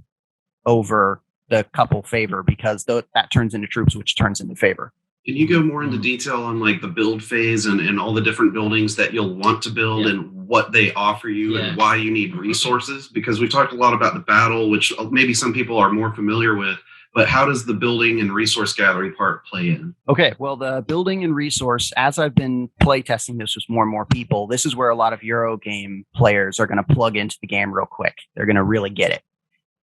over the couple favor because that turns into troops, which turns into favor. Can you go more into detail on like the build phase and all the different buildings that you'll want to build and what they offer you and why you need resources? Because we talked a lot about the battle, which maybe some people are more familiar with, But how does the building and resource gathering part play in? Okay, well, the building and resource, as I've been playtesting this with more and more people, this is where a lot of Euro game players are going to plug into the game real quick. They're going to really get it.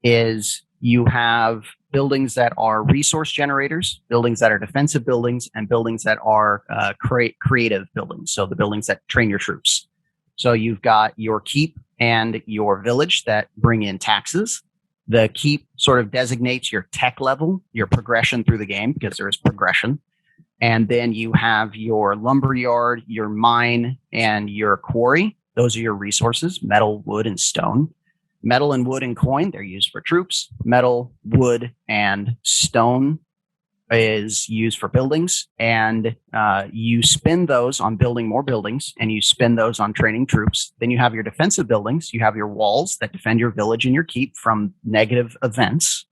Is you have buildings that are resource generators, buildings that are defensive buildings, and buildings that are creative buildings. So the buildings that train your troops. So you've got your keep and your village that bring in taxes. The keep sort of designates your tech level, your progression through the game, because there is progression. And then you have your lumberyard, your mine, and your quarry. Those are your resources, metal, wood, and stone. Metal and wood and coin, they're used for troops. Metal, wood, and stone is used for buildings. And you spend those on building more buildings, and you spend those on training troops. Then you have your defensive buildings. You have your walls that defend your village and your keep from negative events.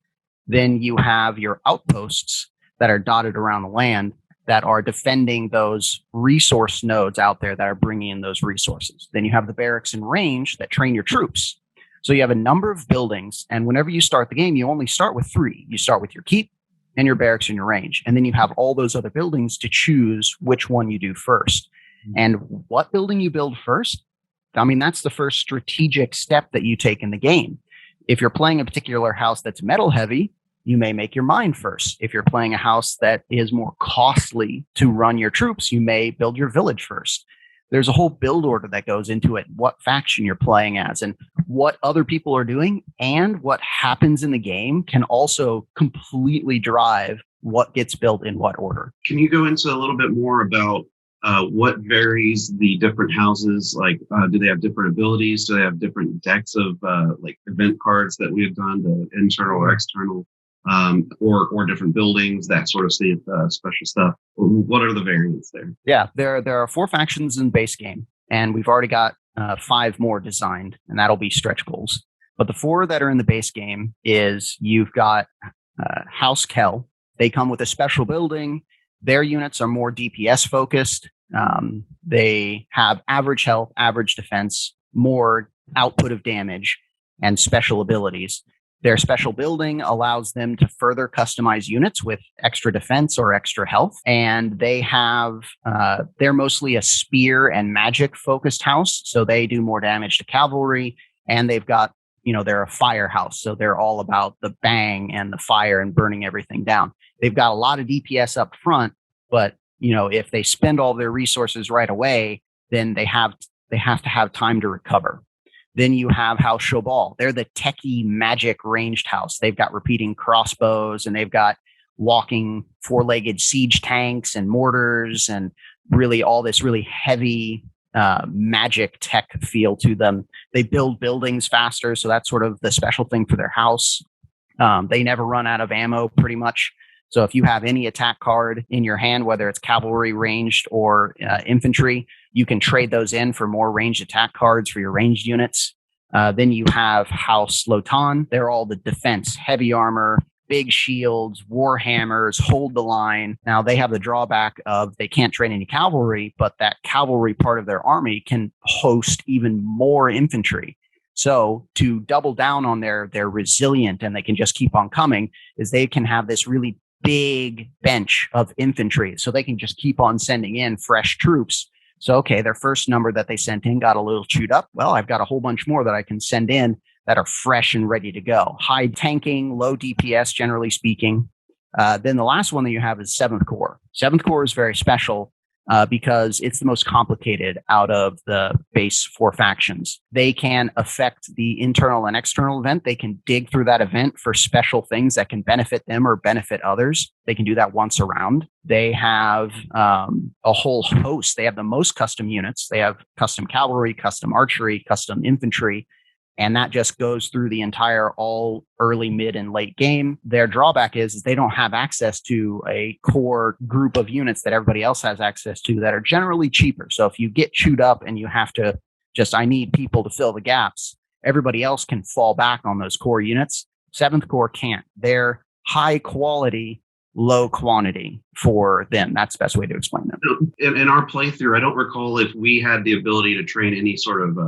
Then you have your outposts that are dotted around the land that are defending those resource nodes out there that are bringing in those resources. Then you have the barracks and range that train your troops. So you have a number of buildings, and whenever you start the game, you only start with 3. You start with your keep and your barracks and your range, and then you have all those other buildings to choose which one you do first. And what building you build first, I mean, that's the first strategic step that you take in the game. If you're playing a particular house that's metal heavy, you may make your mine first. If you're playing a house that is more costly to run your troops, you may build your village first. There's a whole build order that goes into it, what faction you're playing as, and what other people are doing, and what happens in the game can also completely drive what gets built in what order. Can you go into a little bit more about what varies the different houses? Like, do they have different abilities? Do they have different decks of like event cards that we have done, the internal or external, or different buildings, that sort of special stuff? What are the variants there? Yeah, there are 4 factions in the base game, and we've already got 5 more designed, and that'll be stretch goals. But the 4 that are in the base game is you've got House Kell. They come with a special building. Their units are more DPS focused. They have average health, average defense, more output of damage, and special abilities. Their special building allows them to further customize units with extra defense or extra health. And they have, they're mostly a spear and magic focused house. So they do more damage to cavalry, and they've got, they're a firehouse. So they're all about the bang and the fire and burning everything down. They've got a lot of DPS up front, but if they spend all their resources right away, then they have to have time to recover. Then you have House Shobal. They're the techie magic ranged house. They've got repeating crossbows, and they've got walking 4-legged siege tanks and mortars, and really all this really heavy magic tech feel to them. They build buildings faster, so that's sort of the special thing for their house. They never run out of ammo, pretty much. So if you have any attack card in your hand, whether it's cavalry, ranged, or infantry, you can trade those in for more ranged attack cards for your ranged units. Then you have House Lotan. They're all the defense, heavy armor, big shields, war hammers, hold the line. Now, they have the drawback of they can't train any cavalry, but that cavalry part of their army can host even more infantry. So to double down on they're resilient and they can just keep on coming, is they can have this really big bench of infantry. So they can just keep on sending in fresh troops. So, okay, their first number that they sent in got a little chewed up. Well, I've got a whole bunch more that I can send in that are fresh and ready to go. High tanking, low DPS, generally speaking. Then the last one that you have is 7th Corps. 7th Corps is very special because it's the most complicated out of the base 4 factions. They can affect the internal and external event. They can dig through that event for special things that can benefit them or benefit others. They can do that once around. They have a whole host. They have the most custom units. They have custom cavalry, custom archery, custom infantry. And that just goes through the entire all early, mid, and late game. Their drawback is they don't have access to a core group of units that everybody else has access to that are generally cheaper. So if you get chewed up and you have to I need people to fill the gaps, everybody else can fall back on those core units. 7th Corps can't. They're high quality, low quantity for them. That's the best way to explain them. In our playthrough, I don't recall if we had the ability to train any sort of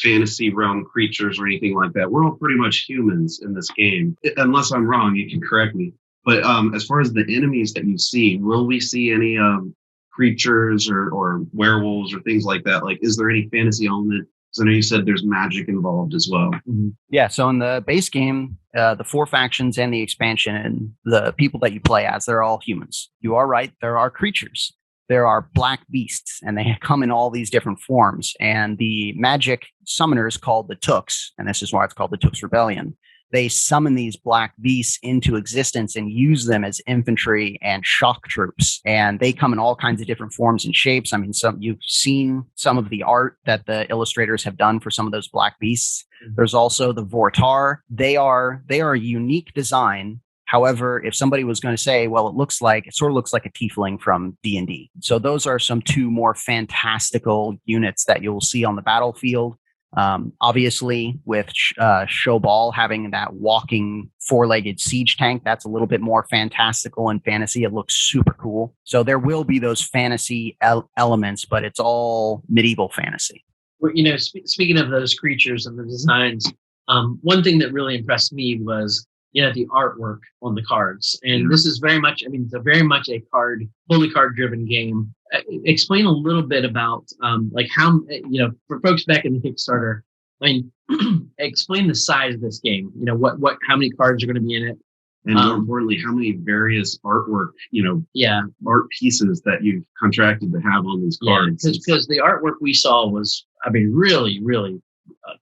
fantasy realm creatures or anything like that. We're all pretty much humans in this game. Unless I'm wrong, you can correct me. But as far as the enemies that you see, will we see any creatures or werewolves or things like that? Like, is there any fantasy element? Because I know you said there's magic involved as well. Mm-hmm. Yeah, so in the base game, the 4 factions and the expansion and the people that you play as, they're all humans. You are right, there are creatures. There are black beasts, and they come in all these different forms. And the magic summoners called the Tooks, and this is why it's called the Tooks Rebellion. They summon these black beasts into existence and use them as infantry and shock troops. And they come in all kinds of different forms and shapes. I mean, you've seen some of the art that the illustrators have done for some of those black beasts. Mm-hmm. There's also the Vortar. They are a unique design. However, if somebody was going to say, well, it sort of looks like a tiefling from D&D. So those are some 2 more fantastical units that you'll see on the battlefield. Obviously, with Showball having that walking 4-legged siege tank, that's a little bit more fantastical and fantasy. It looks super cool. So there will be those fantasy elements, but it's all medieval fantasy. Well, speaking of those creatures and the designs, one thing that really impressed me was the artwork on the cards. And this is very much, it's very much a fully card driven game. Explain a little bit about how, for folks back in the Kickstarter, explain the size of this game. How many cards are going to be in it? And more importantly, how many various artwork, art pieces that you've contracted to have on these cards. Because the artwork we saw was, really, really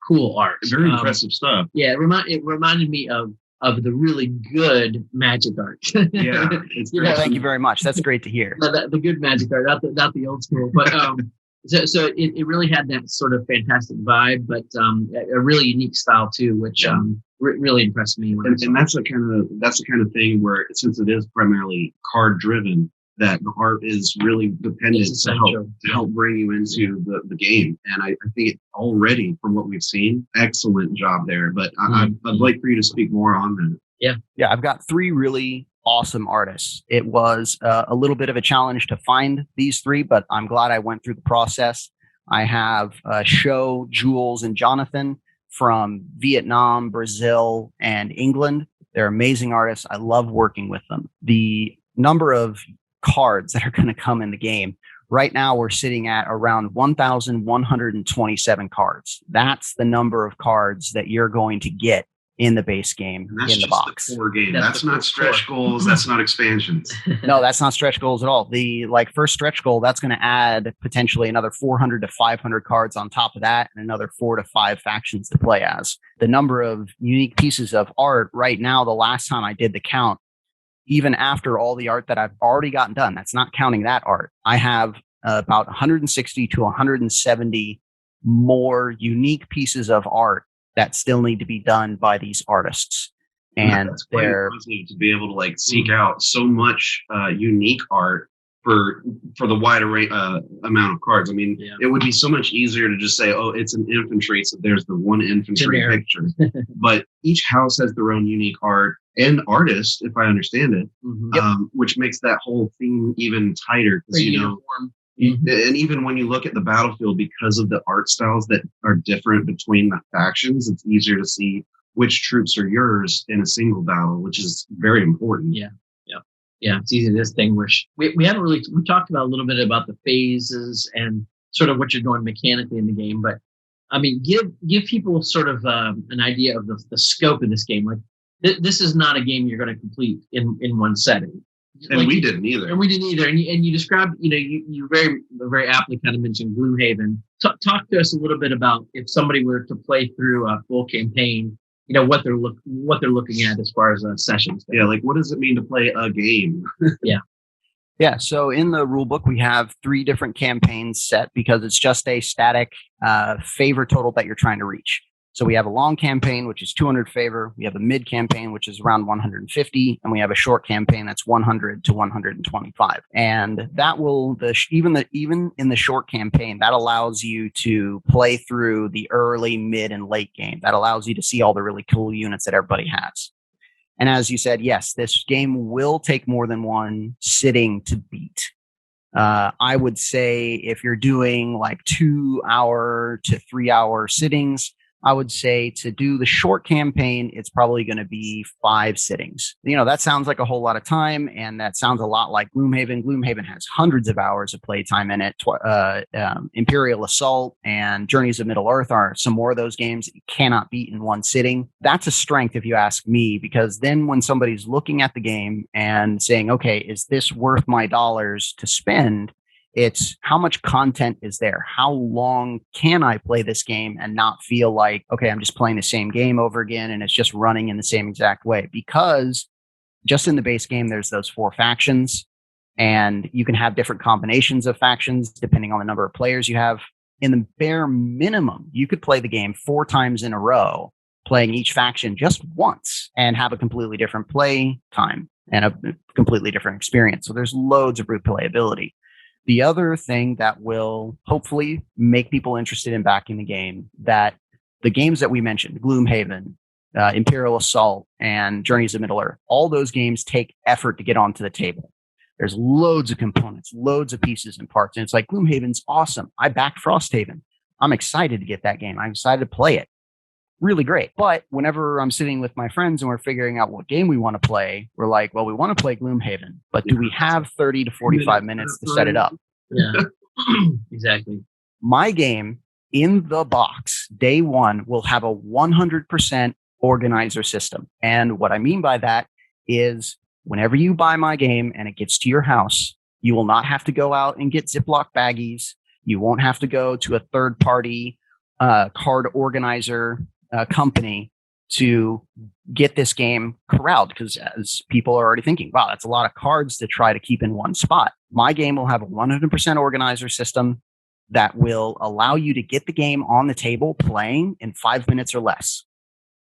cool art. Very impressive stuff. Yeah, it reminded me of the really good magic art. Yeah. Thank you very much. That's great to hear. The good magic art, not the old school. But so it really had that sort of fantastic vibe, but a really unique style too, which really impressed me. And that's the kind of thing where, since it is primarily card driven, that the art is really dependent to help bring you into the game. And I think it already, from what we've seen, excellent job there. But I'd like for you to speak more on that. Yeah, I've got 3 really awesome artists. It was a little bit of a challenge to find these 3, but I'm glad I went through the process. I have Sho, Jules, and Jonathan from Vietnam, Brazil, and England. They're amazing artists. I love working with them. The number of cards that are going to come in the game. Right now, we're sitting at around 1,127 cards. That's the number of cards that you're going to get in the base game, in the box. The core game. That's not stretch goals. That's not expansions. No, that's not stretch goals at all. The first stretch goal, that's going to add potentially another 400 to 500 cards on top of that, and another 4 to 5 factions to play as. The number of unique pieces of art right now, the last time I did the count, even after all the art that I've already gotten done, that's not counting that art, I have about 160 to 170 more unique pieces of art that still need to be done by these artists. And they're to be able to seek out so much unique art for the wide array amount of cards. It would be so much easier to just say, oh, it's an infantry, so there's the one infantry picture. But each house has their own unique art and artist, if I understand it, which makes that whole theme even tighter. And even when you look at the battlefield, because of the art styles that are different between the factions, it's easier to see which troops are yours in a single battle, which is very important. Yeah, it's easy to distinguish. We haven't really, we talked about a little bit about the phases and sort of what you're doing mechanically in the game, but give people sort of an idea of the scope of this game. This is not a game you're going to complete in one setting. And we didn't either. And you described, you very aptly kind of mentioned Gloomhaven. Talk to us a little bit about if somebody were to play through a full campaign, what they're looking at as far as sessions. Yeah, what does it mean to play a game? Yeah. So in the rule book, we have 3 different campaigns set because it's just a static favor total that you're trying to reach. So we have a long campaign, which is 200 favor. We have a mid campaign, which is around 150, and we have a short campaign that's 100 to 125. And that will even in the short campaign, that allows you to play through the early, mid, and late game. That allows you to see all the really cool units that everybody has. And as you said, yes, this game will take more than one sitting to beat. I would say if you're doing like 2 hour to 3 hour sittings, I would say to do the short campaign, it's probably going to be 5 sittings. That sounds like a whole lot of time, and that sounds a lot like Gloomhaven. Gloomhaven has hundreds of hours of playtime in it. Imperial Assault and Journeys of Middle-earth are some more of those games that you cannot beat in one sitting. That's a strength if you ask me, because then when somebody's looking at the game and saying, okay, is this worth my dollars to spend? It's how much content is there? How long can I play this game and not feel like, okay, I'm just playing the same game over again and it's just running in the same exact way? Because just in the base game, there's those 4 factions, and you can have different combinations of factions depending on the number of players you have. In the bare minimum, you could play the game 4 times in a row, playing each faction just once and have a completely different play time and a completely different experience. So there's loads of replayability. The other thing that will hopefully make people interested in backing the game, that the games that we mentioned, Gloomhaven, Imperial Assault, and Journeys of Middle-earth, all those games take effort to get onto the table. There's loads of components, loads of pieces and parts. And it's like, Gloomhaven's awesome. I backed Frosthaven. I'm excited to get that game. I'm excited to play it. Really great. But whenever I'm sitting with my friends and we're figuring out what game we want to play, we're like, well, we want to play Gloomhaven, but do we have 30 to 45 minutes to set it up? Yeah, exactly. My game in the box, day one, will have a 100% organizer system. And what I mean by that is whenever you buy my game and it gets to your house, you will not have to go out and get Ziploc baggies. You won't have to go to a third party card organizer company to get this game corralled, because as people are already thinking, wow, that's a lot of cards to try to keep in one spot. My game will have a 100% organizer system that will allow you to get the game on the table playing in 5 minutes or less.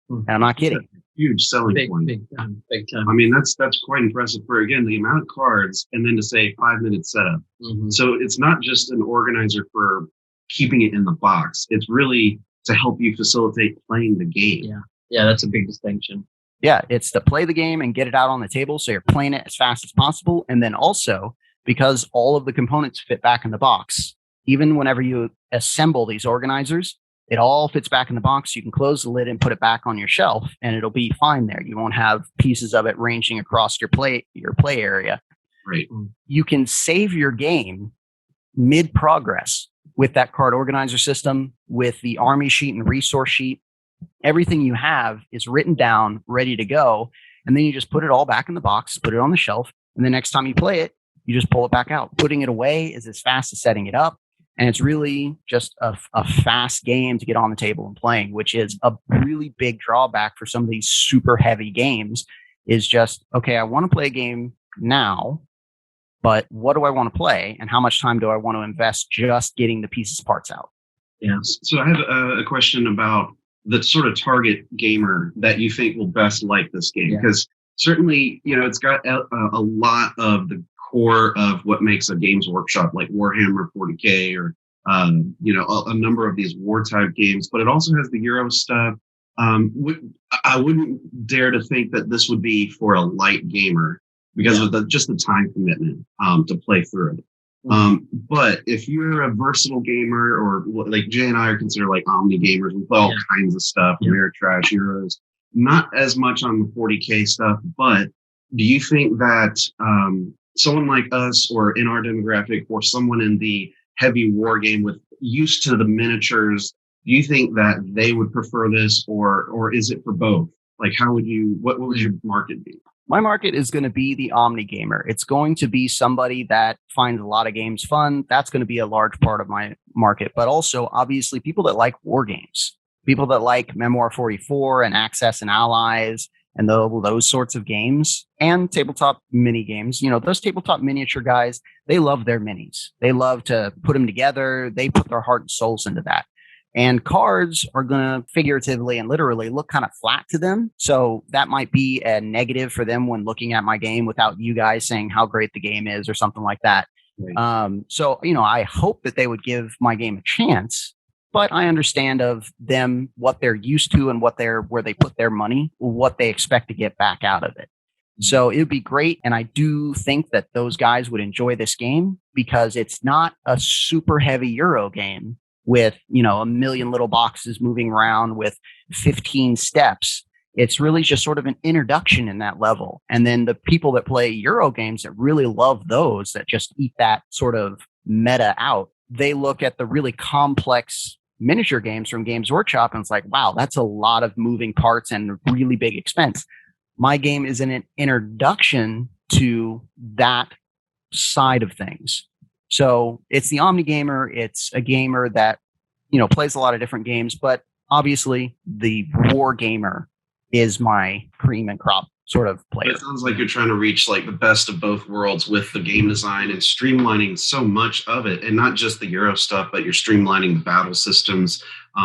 And I'm not kidding. Huge selling point. Big time. I mean, that's quite impressive for, again, the amount of cards and then to say 5 minute setup. Mm-hmm. So it's not just an organizer for keeping it in the box. It's really to help you facilitate playing the game. Yeah, that's a big distinction. Yeah, it's to play the game and get it out on the table so you're playing it as fast as possible. And then also, because all of the components fit back in the box, even whenever you assemble these organizers, it all fits back in the box. You can close the lid and put it back on your shelf, and it'll be fine there. You won't have pieces of it ranging across your play area. Right. You can save your game mid-progress with that card organizer system, with the army sheet and resource sheet. Everything you have is written down, ready to go. And then you just put it all back in the box, put it on the shelf. And the next time you play it, you just pull it back out. Putting it away is as fast as setting it up. And it's really just a fast game to get on the table and playing, which is a really big drawback for some of these super heavy games, is just, okay, I want to play a game now, but what do I want to play? And how much time do I want to invest just getting the pieces parts out? Yeah. So I have a question about the sort of target gamer that you think will best like this game. Because certainly, it's got a lot of the core of what makes a Games Workshop, like Warhammer 40K or, a number of these war type games, but it also has the Euro stuff. I wouldn't dare to think that this would be for a light gamer because of just the time commitment to play through it. But if you're a versatile gamer, or like Jay and I are considered like omni gamers, we play all kinds of stuff, Ameritrash, Euros, not as much on the 40K stuff. But do you think that someone like us, or in our demographic, or someone in the heavy war game with used to the miniatures, do you think that they would prefer this, or is it for both? Like, what would your market be? My market is going to be the omni gamer. It's going to be somebody that finds a lot of games fun. That's going to be a large part of my market. But also, obviously, people that like war games, people that like Memoir 44 and Access and Allies and those sorts of games, and tabletop mini games. Those tabletop miniature guys, they love their minis. They love to put them together. They put their heart and souls into that. And cards are going to figuratively and literally look kind of flat to them. So that might be a negative for them when looking at my game without you guys saying how great the game is or something like that. Right. So I hope that they would give my game a chance, but I understand of them what they're used to and where they put their money, what they expect to get back out of it. So it would be great. And I do think that those guys would enjoy this game because it's not a super heavy Euro game with, a million little boxes moving around with 15 steps. It's really just sort of an introduction in that level. And then the people that play Euro games that really love those, that just eat that sort of meta out, they look at the really complex miniature games from Games Workshop and it's like, wow, that's a lot of moving parts and really big expense. My game is an introduction to that side of things. So it's the Omni Gamer. It's a gamer that, plays a lot of different games, but obviously the War Gamer is my cream and crop sort of player. It sounds like you're trying to reach like the best of both worlds with the game design and streamlining so much of it, and not just the Euro stuff, but you're streamlining the battle systems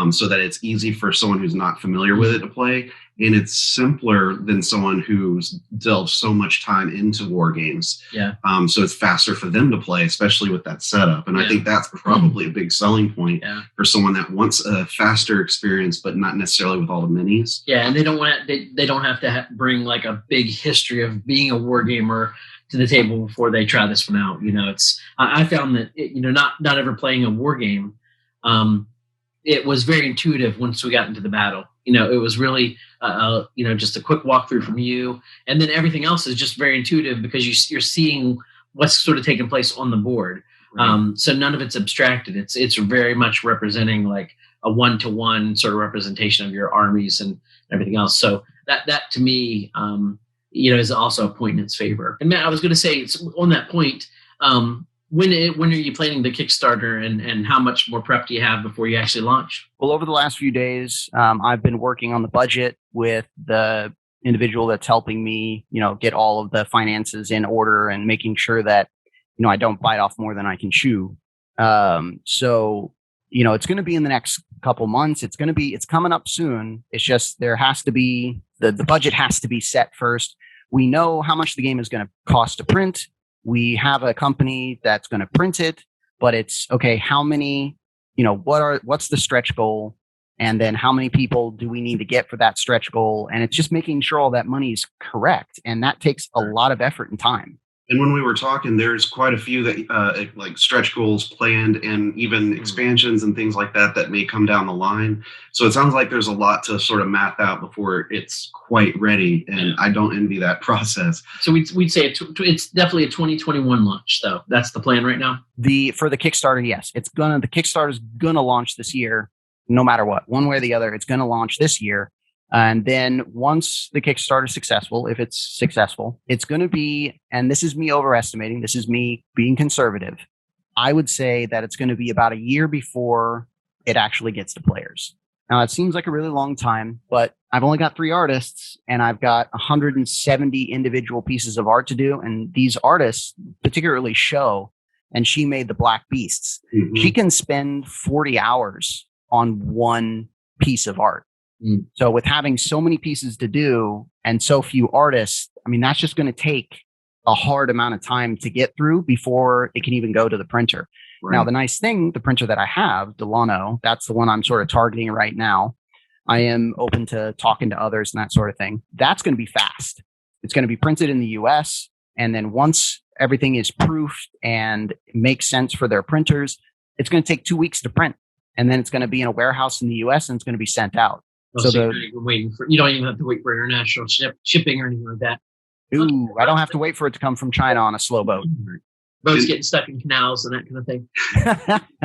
so that it's easy for someone who's not familiar with it to play, and it's simpler than someone who's delved so much time into war games. Yeah. So it's faster for them to play, especially with that setup. And I think that's probably a big selling point for someone that wants a faster experience, but not necessarily with all the minis. Yeah, and they don't want they don't have to bring like a big history of being a war gamer to the table before they try this one out. It's I found that not ever playing a war game. It was very intuitive once we got into the battle. It was really, just a quick walkthrough from you. And then everything else is just very intuitive because you're seeing what's sort of taking place on the board. Right. So none of it's abstracted. It's very much representing like a one-to-one sort of representation of your armies and everything else. So that to me, is also a point in its favor. And Matt, I was going to say, on that point, when are you planning the Kickstarter and how much more prep do you have before you actually launch? Well, over the last few days, I've been working on the budget with the individual that's helping me, get all of the finances in order and making sure that, I don't bite off more than I can chew. So, it's going to be in the next couple months. It's coming up soon. It's just there has to be, the budget has to be set first. We know how much the game is going to cost to print. We have a company that's going to print it, but it's okay. How many, what's the stretch goal? And then how many people do we need to get for that stretch goal? And it's just making sure all that money is correct. And that takes a lot of effort and time. And when we were talking, there's quite a few that like stretch goals planned and even expansions and things like that may come down the line. So it sounds like there's a lot to sort of map out before it's quite ready. And I don't envy that process. So we'd say it's definitely a 2021 launch, though. That's the plan right now. For the Kickstarter, yes, the Kickstarter's gonna launch this year, no matter what, one way or the other. It's gonna launch this year. And then once the Kickstarter is successful, if it's successful, it's going to be, and this is me overestimating, this is me being conservative, I would say that it's going to be about a year before it actually gets to players. Now, it seems like a really long time, but I've only got 3 artists and I've got 170 individual pieces of art to do. And these artists, particularly Sho, and she made the Black Beasts, she can spend 40 hours on one piece of art. So with having so many pieces to do and so few artists, I mean, that's just going to take a hard amount of time to get through before it can even go to the printer. Right. Now, the nice thing, the printer that I have, Delano, that's the one I'm sort of targeting right now. I am open to talking to others and that sort of thing. That's going to be fast. It's going to be printed in the US. And then once everything is proofed and makes sense for their printers, it's going to take 2 weeks to print. And then it's going to be in a warehouse in the US and it's going to be sent out. So you don't even have to wait for international shipping or anything like that. Ooh, I don't have to wait for it to come from China on a slow boat. Boats getting stuck in canals and that kind of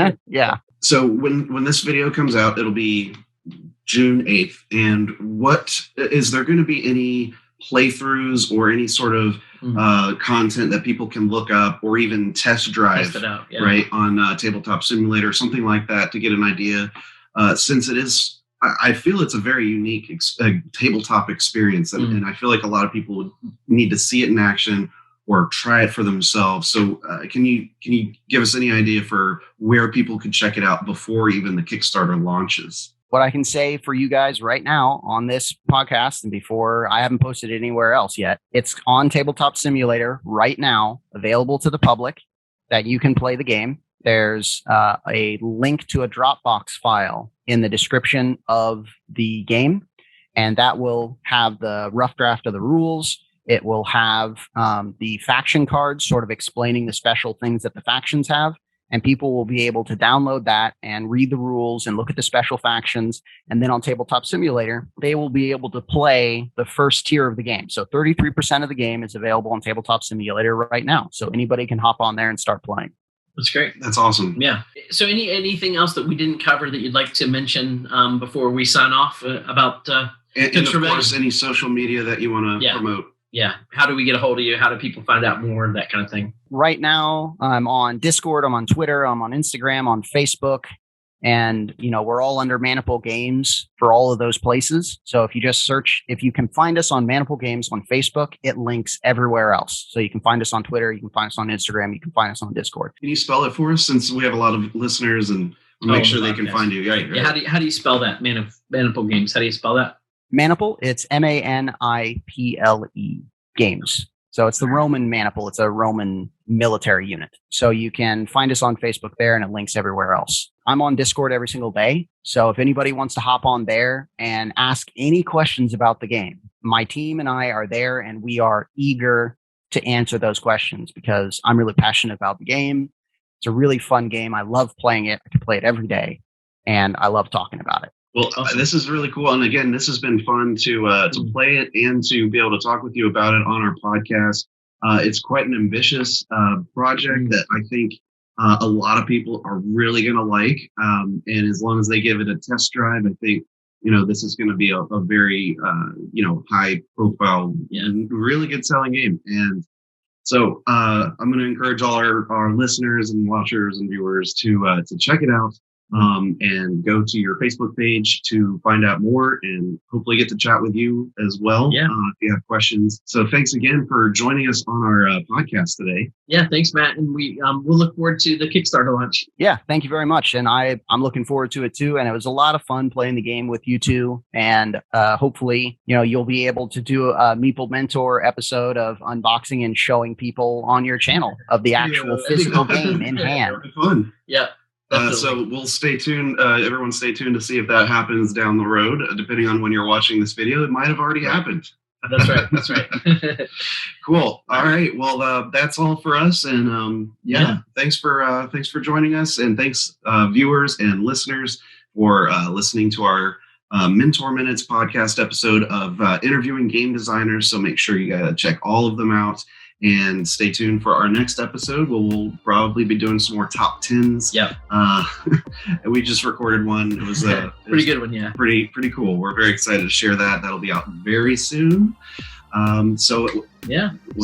thing. Yeah. So when this video comes out, it'll be June 8th. And what is there going to be any playthroughs or any sort of content that people can look up or even test drive right on Tabletop Simulator, something like that, to get an idea? Since it is, I feel it's a very unique tabletop experience, and I feel like a lot of people would need to see it in action or try it for themselves. So can you give us any idea for where people could check it out before even the Kickstarter launches? What I can say for you guys right now on this podcast, and before, I haven't posted it anywhere else yet, it's on Tabletop Simulator right now, available to the public, that you can play the game. There's a link to a Dropbox file in the description of the game, and that will have the rough draft of the rules. It will have the faction cards sort of explaining the special things that the factions have. And people will be able to download that and read the rules and look at the special factions. And then on Tabletop Simulator, they will be able to play the first tier of the game. So 33% of the game is available on Tabletop Simulator right now. So anybody can hop on there and start playing. That's great. That's awesome. Yeah. So anything else that we didn't cover that you'd like to mention before we sign off about and of course, any social media that you want to promote. Yeah. How do we get a hold of you? How do people find out more? That kind of thing. Right now, I'm on Discord, I'm on Twitter, I'm on Instagram, on Facebook. And, we're all under Meeple Games for all of those places. So if you just search, if you can find us on Meeple Games on Facebook, it links everywhere else. So you can find us on Twitter, you can find us on Instagram, you can find us on Discord. Can you spell it for us, since we have a lot of listeners, and we'll make sure they can find you? Right. Yeah. How do you spell that? Meeple Games. How do you spell that? Meeple, it's Maniple Games. So it's the Roman Meeple. It's a Roman military unit. So you can find us on Facebook there, and it links everywhere else. I'm on Discord every single day. So if anybody wants to hop on there and ask any questions about the game, my team and I are there, and we are eager to answer those questions because I'm really passionate about the game. It's a really fun game. I love playing it. I can play it every day, and I love talking about it. Well, this is really cool. And again, this has been fun to play it and to be able to talk with you about it on our podcast. It's quite an ambitious project that I think a lot of people are really going to like. And as long as they give it a test drive, I think, this is going to be a very, high profile, really good selling game. And so I'm going to encourage all our listeners and watchers and viewers to check it out. And go to your Facebook page to find out more, and hopefully get to chat with you as well. Yeah. If you have questions. So thanks again for joining us on our podcast today. Yeah, thanks, Matt. And we'll look forward to the Kickstarter launch. Yeah, thank you very much. And I'm looking forward to it too. And it was a lot of fun playing the game with you two. And hopefully, you'll be able to do a Meeple Mentor episode of unboxing and showing people on your channel of the actual physical game in hand. That'll be fun. Yeah. So we'll stay tuned. Everyone stay tuned to see if that happens down the road. Depending on when you're watching this video, it might have already happened. That's right. That's right. Cool. All right. Well, that's all for us. And thanks for joining us. And thanks, viewers and listeners, for listening to our Mentor Minutes podcast episode of interviewing game designers. So make sure you check all of them out. And stay tuned for our next episode. We'll probably be doing some more top 10s. Yeah. We just recorded one. It was pretty good one. Yeah. Pretty cool. We're very excited to share that. That'll be out very soon. With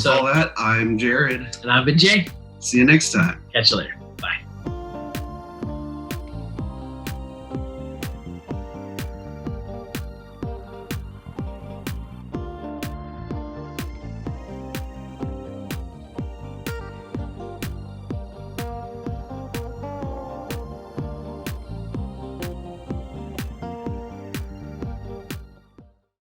all that, I'm Jared. And I've been Jay. See you next time. Catch you later.